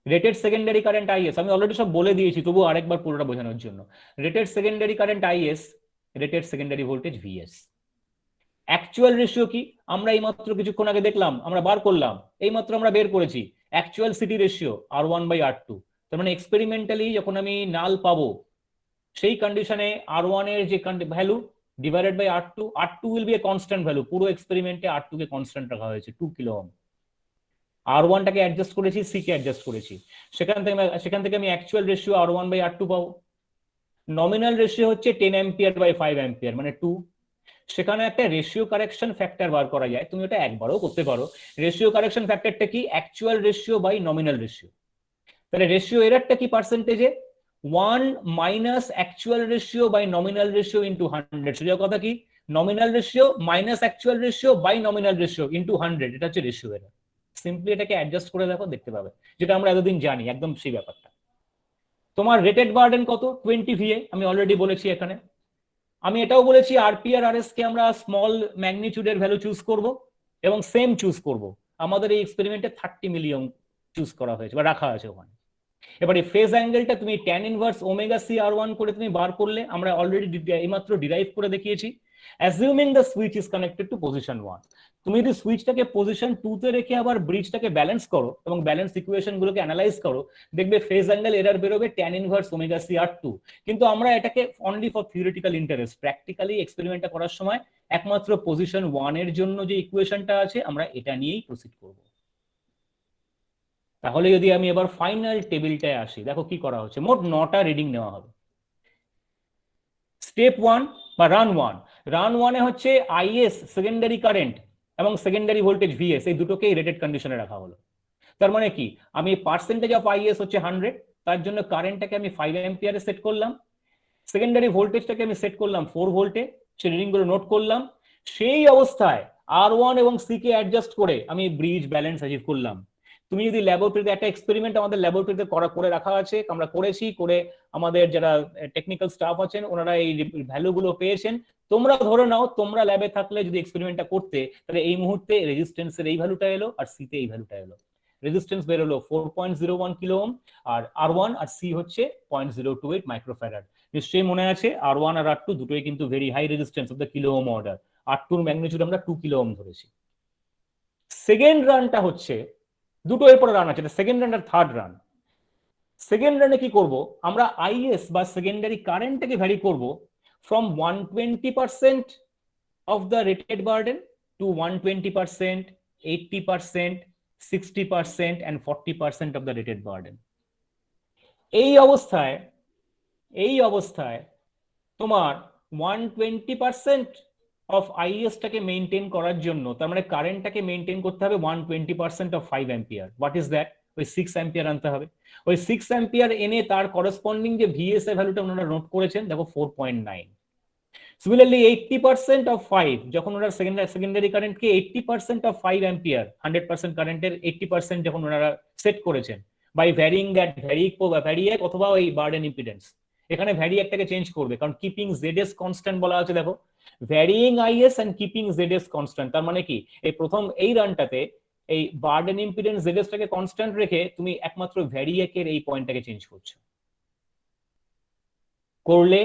Speaker 1: রেটেড সেকেন্ডারি কারেন্ট IS আমি অলরেডি সব বলে দিয়েছি, তবু আরেকবার পুরোটা বোঝানোর জন্য। Rated secondary current IS, rated secondary voltage VS। Actual ratio কি? আমরা এইমাত্র কিছুক্ষণ আগে দেখলাম, আমরা বার করলাম, এইমাত্র আমরা বের করেছি অ্যাকচুয়াল সিটি রেশিও R1/R2। তার মানে এক্সপেরিমেন্টালি যখন আমি নাল পাবো সেই কন্ডিশনে R1 এর যে value divided by R2 will be a constant value. পুরো এক্সপেরিমেন্টে R2 কে কনস্ট্যান্ট রাখা হয়েছে 2 কিলো ওহম। R1 টাকে অ্যাডজাস্ট করেছি, C কে অ্যাডজাস্ট করেছি, সেখান থেকে আমি অ্যাকচুয়াল রেশিও R1/R2 পাবো। নমিনাল রেশিও হচ্ছে 10 অ্যাম্পিয়ার/5 অ্যাম্পিয়ার মানে 2। সেখানে একটা রেশিও কারেকশন ফ্যাক্টর বার করা যায়, তুমি ওটা একবারও করতে পারো। রেশিও কারেকশন ফ্যাক্টরটা কি? Actual ratio by nominal ratio. তাহলে রেশিও এররটা কি পার্সেন্টেজে? 1 minus actual ratio by nominal ratio into 100। সোজা কথা কি? Nominal ratio minus actual ratio by nominal ratio into 100, এটা হচ্ছে রেশিও এরর। সিম্পলি এটাকে অ্যাডজাস্ট করে দেখো, দেখতে পাবে, যেটা আমরা এতদিন জানি, একদম সেই ব্যাপারটা। তোমার রেটেড বার্ডেন কত? 20 VA, আমি অলরেডি বলেছি এখানে। আমি এটাও বলেছি RP আর RS কে আমরা স্মল ম্যাগনিটিউডের ভ্যালু চুজ করব এবং সেম চুজ করব। আমাদের এই এক্সপেরিমেন্টে 30 মিলিয়ন চুজ করা হয়েছে বা রাখা আছে ওখানে। এবারে ফেজ অ্যাঙ্গেলটা তুমি tan inverse omega C R1 করে তুমি বার করলে, আমরা অলরেডি এইমাত্র ডিরাইভ করে দেখিয়েছি। Assuming the switch is connected to position 1, তুমি যদি সুইচটাকে পজিশন 2 তে রেখে আবার ব্রিজটাকে ব্যালেন্স করো এবং ব্যালেন্স ইকুয়েশন গুলোকে অ্যানালাইজ করো, দেখবে ফেজ অ্যাঙ্গেল এরর বেরোবে tan inverse omega C R2। কিন্তু আমরা এটাকে only for theoretical interest, practically এক্সপেরিমেন্টটা করার সময় একমাত্র পজিশন 1 এর জন্য যে ইকুয়েশনটা আছে আমরা এটা নিয়েই প্রসিড করব। তাহলে যদি আমি এবার ফাইনাল টেবিলটায় আসি, দেখো কি করা হচ্ছে। মোট 9টা রিডিং নেওয়া হবে। স্টেপ 1 বা রান 1 এ হচ্ছে IS সেকেন্ডারি কারেন্ট এবং সেকেন্ডারি ভোল্টেজ VS, এই দুটোকেই রেটেড কন্ডিশনে রাখা হলো। তার মানে কি? আমি পার্সেন্টেজ অফ IS হচ্ছে 100, তার জন্য কারেন্টটাকে আমি 5 অ্যাম্পিয়ারে সেট করলাম, সেকেন্ডারি ভোল্টেজটাকে আমি সেট করলাম 4 ভোল্টে, সেই রিডিং গুলো নোট করলাম। সেই অবস্থায় R1 এবং C কে অ্যাডজাস্ট করে আমি ব্রিজ ব্যালেন্স অ্যাচিভ করলাম। তুমি যদি ল্যাবরেটরিতে, একটা এক্সপেরিমেন্ট আমাদের ল্যাবরেটরিতে করে রাখা আছে, আমরা করেছি, করে আমাদের যারা টেকনিক্যাল স্টাফ আছেন ওনারা এই ভ্যালুগুলো পেয়েছেন। তোমরা ধরে নাও তোমরা ল্যাবে থাকলে যদি এক্সপেরিমেন্টটা করতে, তাহলে এই মুহূর্তে রেজিস্ট্যান্সের এই ভ্যালুটা এলো আর C তে এই ভ্যালুটা এলো। রেজিস্ট্যান্স বেরোলো 4.01 কিলো ওহম, আর R1 আর C হচ্ছে 0.028 মাইক্রোফ্যারাড। নিশ্চয়ই মনে আছে R1 আর R2 দুটোই কিন্তু very high resistance of the kilo ohm order. R2 এর ম্যাগনিটিউড আমরা 2 কিলো ওহম ধরেছি। সেকেন্ড রানটা হচ্ছে দুটো এরপরে রান আছে, সেকেন্ড রান আর থার্ড রান। সেকেন্ড রানে কি করব, আমরা আইএস বা সেকেন্ডারি কারেন্টটাকে ভ্যারি করব from 120% of the rated burden to 120%, 80%, 60% and 40% of the rated burden. এই অবস্থায় তোমার 120% অফ আইএসটাকে মেইনটেইন করার জন্য, তার মানে কারেন্টটাকে মেইনটেইন করতে হবে 120% of 5 ampere. What is that? ওই 6 অ্যাম্পিয়ার আনতে হবে। ওই 6 অ্যাম্পিয়ার এনে তার করসপন্ডিং যে ভিএসএ ভ্যালুটা ওনারা নোট করেছেন, দেখো 4.9। সিমিলারলি 80% অফ 5, যখন ওনারা সেকেন্ডারি কারেন্টকে 80% অফ 5 অ্যাম্পিয়ার, 100% কারেন্টের 80% যখন ওনারা সেট করেছেন বাই ভ্যারিং দ্যাট ভ্যারিয়েক অথবা ওই বার্ডেন ইম্পিডেন্স, এখানে ভ্যারিয়েকটাকে চেঞ্জ করবে, কারণ কিপিং জেডএস কনস্ট্যান্ট বলা আছে। দেখো varying IS and keeping ZS constant, তার মানে কি এই রানটাতে এই বার্ডেন ইম্পিডেন্স জেডএসটাকে কনস্ট্যান্ট রেখে তুমি একমাত্র ভ্যারিয়েকের এই পয়েন্টটাকে চেঞ্জ করছো। করলে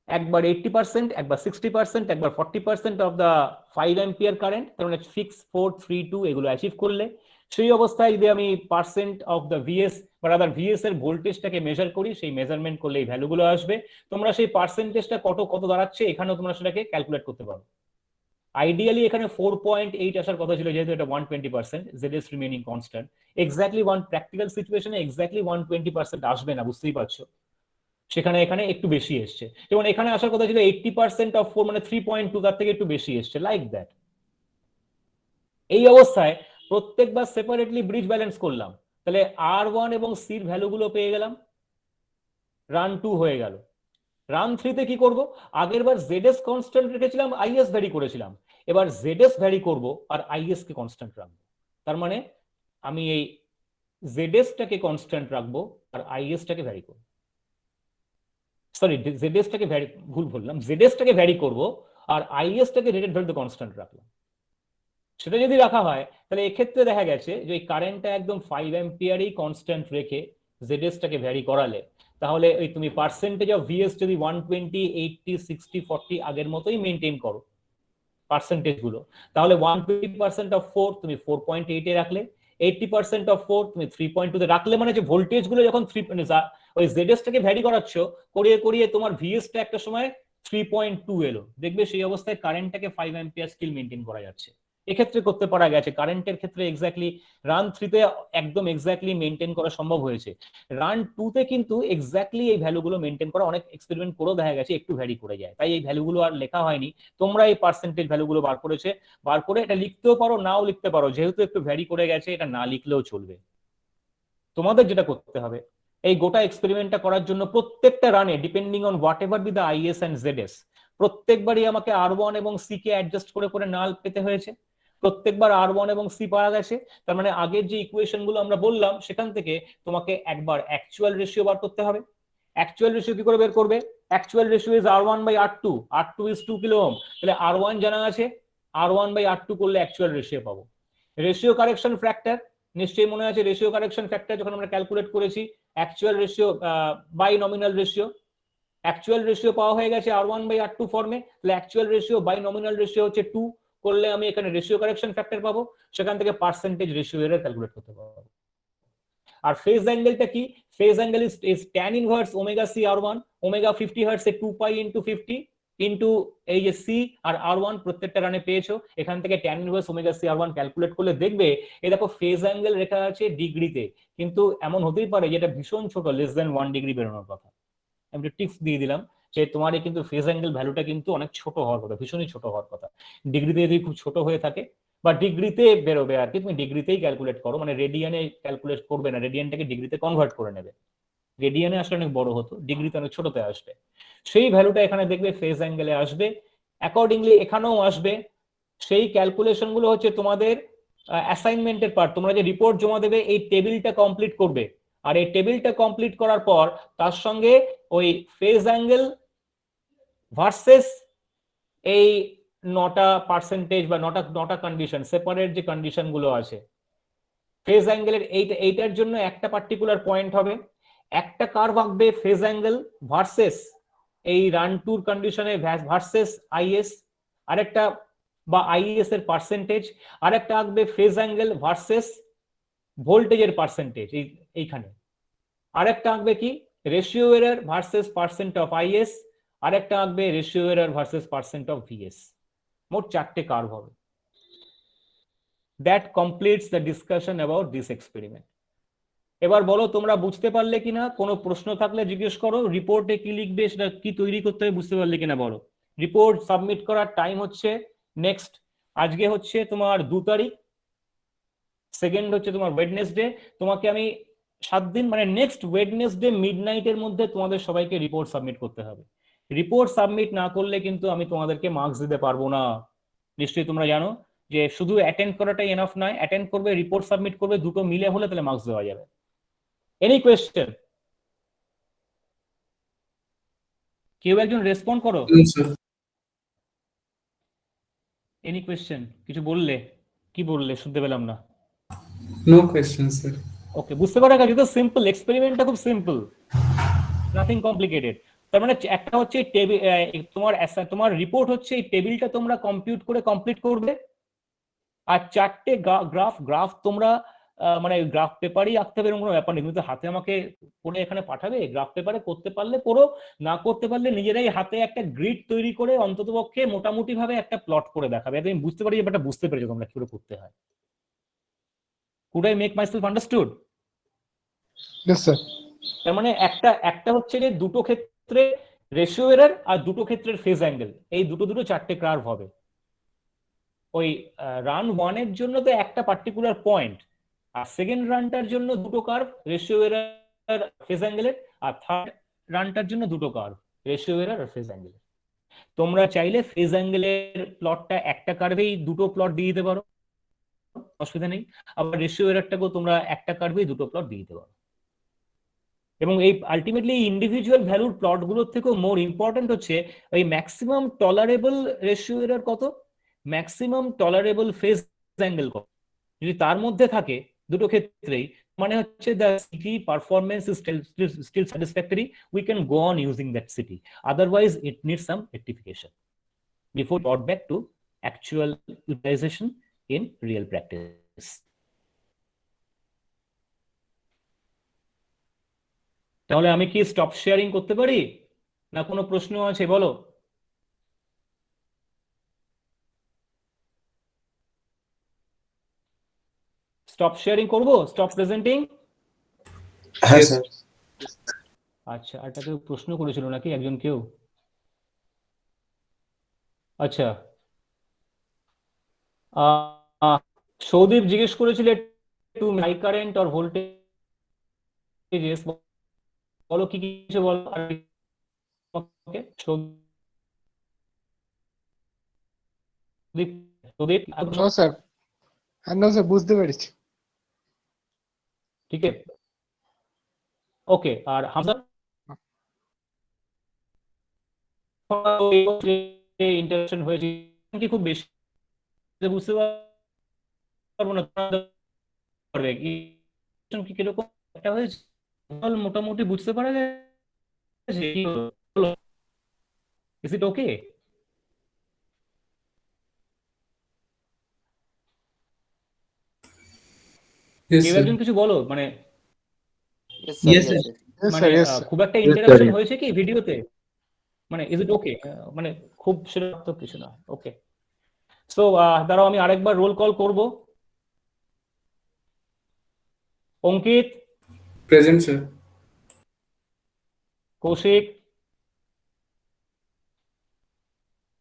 Speaker 1: একবার 80%, একবার 60%, একবার 40% অফ দা 5 অ্যাম্পিয়ার কারেন্ট, তার মানে 6, 4, 3, 2 এগুলো অ্যাচিভ করলে, সেই অবস্থায় যদি আমি পার্সেন্ট অফ দা ভিএস বা রাদার ভিএস এর ভোল্টেজটাকে মেজার করি, সেই মেজারমেন্ট করলে এই ভ্যালুগুলো আসবে। তোমরা সেই পার্সেন্টেজটা কত দাঁড়াচ্ছে এখানেও তোমরা সেটাকে ক্যালকুলেট করতে পারো। আইডিয়ালি এখানে 4.8 আসার কথা ছিল, যেহেতু এটা 120%, ZS remaining constant. Exactly practical সিচুয়েশনে এক্স্যাক্টলি 120% আসবে না, বুঝতেই পারছো। সেখানে এখানে একটু বেশি এসছে, যেমন এখানে আসার কথা ছিল 80% অফ 4 মানে 3.2, তার থেকে একটু বেশি এসছে, লাইক দ্যাট। এই অবস্থায় প্রত্যেকবার সেপারেটলি ব্রিজ ব্যালেন্স করলাম, তাহলে R1 এবং সির ভ্যালুগুলো পেয়ে গেলাম। রান 2 হয়ে গেল। রান 3 তে কি করব, আগের বার জেডএস কনস্ট্যান্ট রেখেছিলাম, আইএস ভ্যারি করেছিলাম, এবার জেডএস ভ্যারি করব আর আইএস কে কনস্ট্যান্ট রাখবো। তার মানে আমি এই জেডএস টাকে কনস্ট্যান্ট রাখবো আর আইএস টাকে ভ্যারি করব। সরি, জেডএস টাকে ভুল বললাম, জেডএস টাকে ভ্যারি করব আর আইএস টাকে রেটেড ভ্যালুতে কনস্ট্যান্ট রাখলাম। সেটা যদি রাখা হয় তাহলে এক্ষেত্রে দেখা গেছে যে এই কারেন্টটা একদম 5 অ্যাম্পিয়ারই কনস্ট্যান্ট রেখে জেডএস টাকে ভ্যারি করালে, তাহলে ওই তুমি পার্সেন্টেজ অফ ভিএস যদি 120, 80, 60, 40 আগের মতোই মেনটেন করো পার্সেন্টেজ গুলো, তাহলে 120% অফ 4 তুমি 4.8 এ রাখলে, 80% অফ 4 তুমি 3.2 তে রাখলে, মানে যে ভোল্টেজ গুলো যখন ওই জেডএস টাকে ভ্যারি করাচ্ছ, করিয়ে তোমার ভিএস টা একটা সময় 3.2 এলো, দেখবে সেই অবস্থায় কারেন্টটাকে 5 অ্যাম্পিয়ার স্টিল মেনটেন করা যাচ্ছে। এক্ষেত্রে করতে পারা গেছে, কারেন্টের ক্ষেত্রে এক্স্যাক্টলি রান 3 তে একদম এক্স্যাক্টলি মেনটেন করা সম্ভব হয়েছে। রান 2 তে কিন্তু এক্স্যাক্টলি এই ভ্যালুগুলো মেনটেন করা, অনেক এক্সপেরিমেন্ট করেও দেখা গেছে একটু ভ্যারি করে যায়, তাই এই ভ্যালুগুলো আর লেখা হয়নি। তোমরা এই পার্সেন্টেজ ভ্যালুগুলো বার করে এটা লিখতেও পারো, নাও লিখতে পারো, যেহেতু একটু ভ্যারি করে গেছে এটা না লিখলেও চলবে। তোমাদের যেটা করতে হবে, এই গোটা এক্সপেরিমেন্টটা করার জন্য প্রত্যেকটা রানে depending on whatever be the IS and ZS, প্রত্যেকবারই আমাকে R1 এবং সি কে অ্যাডজাস্ট করে নাল পেতে হয়েছে। প্রত্যেকবার R1 এবং সি পাওয়া গেছে, তার মানে আগের যে ইকুয়েশন গুলো আমরা বললাম সেখান থেকে তোমাকে একবার অ্যাকচুয়াল রেশিও বার করতে হবে। অ্যাকচুয়াল রেশিও কি করে বের করবে? Actual ratio is R1/R2, R2 is 2 kilo ohm, তাহলে R1 জানা আছে, R1/R2 করলে অ্যাকচুয়াল রেশিও পাবো। রেশিও কারেকশন ফ্যাক্টর নিশ্চয়ই মনে আছে, রেশিও কারেকশন ফ্যাক্টর যখন আমরা ক্যালকুলেট করেছি actual ratio by nominal ratio, actual ratio পাওয়া হয়ে গেছে R1/R2 ফর্মে, তাহলে actual ratio by nominal ratio হচ্ছে 2, করলে আমি এখানে রেশিও কারেকশন ফ্যাক্টর পাবো, সেখান থেকে পার্সেন্টেজ রেশিও এরর ক্যালকুলেট করতে পারবো। আর ফেজ অ্যাঙ্গেলটা কি? Phase angle is tan inverse omega C R1, omega 50 hertz এ 2π * 50 ইনটু এই যে সি আর R1 প্রত্যেকটা রানে পেয়েছো, এখান থেকে tan inverse omega C R1 calculate করলে দেখবে এই দেখো ফেজ অ্যাঙ্গেল লেখা আছে ডিগ্রিতে, কিন্তু এমন হতেই পারে যেটা ভীষণ ছোট, লেস দ্যান 1 ডিগ্রি বেরোনোর কথা। আমি একটা টিপস দিয়ে দিলাম যে তোমার কিন্তু ফেজ অ্যাঙ্গেল ভ্যালুটা কিন্তু অনেক ছোট হওয়ার কথা, ভীষণই ছোট হওয়ার কথা। ডিগ্রিতে যদি খুব ছোট হয়ে থাকে বা ডিগ্রিতে বেরোবে আর কি, তুমি ডিগ্রিতেই ক্যালকুলেট করো, মানে রেডিয়ানে ক্যালকুলেট করবে না, রেডিয়ানটাকে ডিগ্রিতে কনভার্ট করে নেবে। রেডিয়ানে আসলে অনেক বড় হতো, ডিগ্রিতে অনেক ছোটতে আসবে, সেই ভ্যালুটা এখানে দেখবে ফেজ অ্যাঙ্গেলে আসবে, অ্যাকর্ডিংলি এখানেও আসবে। সেই ক্যালকুলেশন গুলো হচ্ছে তোমাদের অ্যাসাইনমেন্টের পার্ট, তোমরা যে রিপোর্ট জমা দেবে এই টেবিলটা কমপ্লিট করবে, আর এই টেবিলটা কমপ্লিট করার পর তার সঙ্গে ওই ফেজ অ্যাঙ্গেল ভার্সেস এই 9টা পার্সেন্টেজ বা 9টা কন্ডিশন, সেপারেট যে কন্ডিশন গুলো আছে ফেজ অ্যাঙ্গেলের এইটার জন্য একটা পার্টিকুলার পয়েন্ট হবে, একটা কার্ভ আঁকবে ফেজ অ্যাঙ্গেল ভার্সেস এই রান টুর কন্ডিশনে ভার্সেস আইএস, আরেকটা বা আইএস এর পার্সেন্টেজ, আরেকটা আঁকবে ফেজ অ্যাঙ্গেল ভার্সেস ভোল্টেজের পার্সেন্টেজ এইখানে, আরেকটা আঁকবে কি ratio error versus percent of IS, আরেকটা আঁকবে ratio error versus percent of VS. মোট 4টে কার্ভ হবে। That completes the discussion about this experiment. এবার বলো তোমরা বুঝতে পারলে কিনা, কোনো প্রশ্ন থাকলে জিজ্ঞেস করো। রিপোর্টে কি লিখবে সেটা কি তৈরি করতে হবে বুঝতে পারলে কিনা বলো। রিপোর্ট সাবমিট করার টাইম হচ্ছে নেক্সট, আজকে হচ্ছে তোমার 2 তারিখ, সেকেন্ড হচ্ছে তোমার ওয়েডনেসডে। তোমাকে আমি 7 দিন মানে নেক্সট ওয়েডনেসডে মিডনাইটের মধ্যে তোমাদের সবাইকে রিপোর্ট সাবমিট করতে হবে। রিপোর্ট সাবমিট না করলে কিন্তু আমি তোমাদেরকে মার্কস দিতে পারবো না। নিশ্চয়ই তোমরা জানো যে শুধু অ্যাটেন্ড করাটাই এনাফ নয়, অ্যাটেন্ড করবে, রিপোর্ট সাবমিট করবে, দুটো মিলে হলে তাহলে মার্কস দেওয়া যাবে। Any question? কেউ একজন রেসপন্ড করো।
Speaker 2: Sir
Speaker 1: any question? কিছু বললে? কি বললে শুনতে পেলাম না।
Speaker 2: No question sir.
Speaker 1: ওকে, বুঝতে পারা গেছে তো? সিম্পল, এক্সপেরিমেন্টটা খুব সিম্পল, নাথিং কমপ্লিকেটেড। তার মানে একটা হচ্ছে টেবিল, তোমার রিপোর্ট হচ্ছে এই টেবিলটা তোমরা কম্পিউট করে কমপ্লিট করবে, আর 4টে গ্রাফ তোমরা মানে গ্রাফ পেপারই আঁকতে হবে এরকম কোনো ব্যাপার নেই। তুমি তো হাতে আমাকে করে এখানে পাঠাবে, গ্রাফ পেপারে করতে পারলে করো, না করতে পারলে নিজেরাই হাতে একটা গ্রিড তৈরি করে অন্ততপক্ষে মোটামুটি ভাবে একটা প্লট করে দেখাবে, তুমি বুঝতে পারি ব্যাপারটা, বুঝতে পেরেছো তোমরা কি করে করতে হয়। Could I make myself understood?
Speaker 6: Yes, sir.
Speaker 1: তার মানে একটা হচ্ছে যে দুটো ক্ষেত্রে রেশিও এরর আর দুটো ক্ষেত্রের ফেজ অ্যাঙ্গেল, এই দুটো 4টে কার্ভ হবে। ওই রান 1 এর জন্য তো একটা পার্টিকুলার পয়েন্ট, আর সেকেন্ড রানটার জন্য দুটো কার্ভ রেশিও এরর ফেজ অ্যাঙ্গেলের, আর থার্ড রানটার জন্য দুটো কার্ভ রেশিও এরর আর ফেজ অ্যাঙ্গেলের। তোমরা চাইলে ফেজ অ্যাঙ্গেলের প্লটটা একটা কার্ভেই দুটো প্লট দিয়ে দিতে পারো, অসুবিধা নেই। আবার রেশিও এররটাকেও তোমরা একটা কার্ভেই দুটো প্লট দিয়ে দিতে পারো। এবং এই আলটিমেটলি ইন্ডিভিজুয়াল ভ্যালুর প্লট গুলোর থেকেও মোর ইম্পর্টেন্ট হচ্ছে ওই ম্যাক্সিমাম টলারেবল রেশিও এরর কত, ম্যাক্সিমাম টলারেবল ফেজ অ্যাঙ্গেল কত। যদি তার মধ্যে থাকে দুটো ক্ষেত্রেই, মানে হচ্ছে the CT performance is still satisfactory, we can go on using that CT, otherwise it needs some rectification before brought back to actual utilization in real practice. তাহলে আমি কি স্টপ শেয়ারিং করতে পারি, না কোনো প্রশ্ন আছে বলো? স্টপ শেয়ারিং করব, স্টপ প্রেজেন্টিং?
Speaker 3: হ্যাঁ স্যার।
Speaker 1: আচ্ছা, আর কেউ প্রশ্ন করেছিল নাকি একজন কেউ? আচ্ছা, সৌদীপ জিজ্ঞেস করেছিল too high current or voltage, বলো কি কিছু বলো। ওকে, Soudip Soudip
Speaker 6: No, sir. No, sir. বুঝতে পেরেছি।
Speaker 1: ঠিক আছে, ওকে। আর হামজা ইন্টারাকশন হয়েছে কি খুব বেশি বুঝতে পারবো না, পারবে কি কিরকম একটা হয়েছে মোটামুটি বুঝতে পারা গেছে? Is it okay?
Speaker 2: Yes,
Speaker 1: কেউ
Speaker 2: sir.
Speaker 1: একজন কিছু বলো, মানে
Speaker 5: Yes, sir.
Speaker 2: Yes, sir.
Speaker 6: Yes,
Speaker 1: মানে
Speaker 6: sir. Yes, sir.
Speaker 1: খুব একটা
Speaker 3: sir,
Speaker 1: ইন্টারাকশন
Speaker 3: yes.
Speaker 1: হয়েছে কি ভিডিওতে, মানে ইজ ইট ওকে? মানে খুব সেটা তো কিছু না। ওকে, সো দাঁড়াও আমি আরেকবার রোল কল করব। অঙ্কিত,
Speaker 2: Present, sir.
Speaker 1: কৌশিক,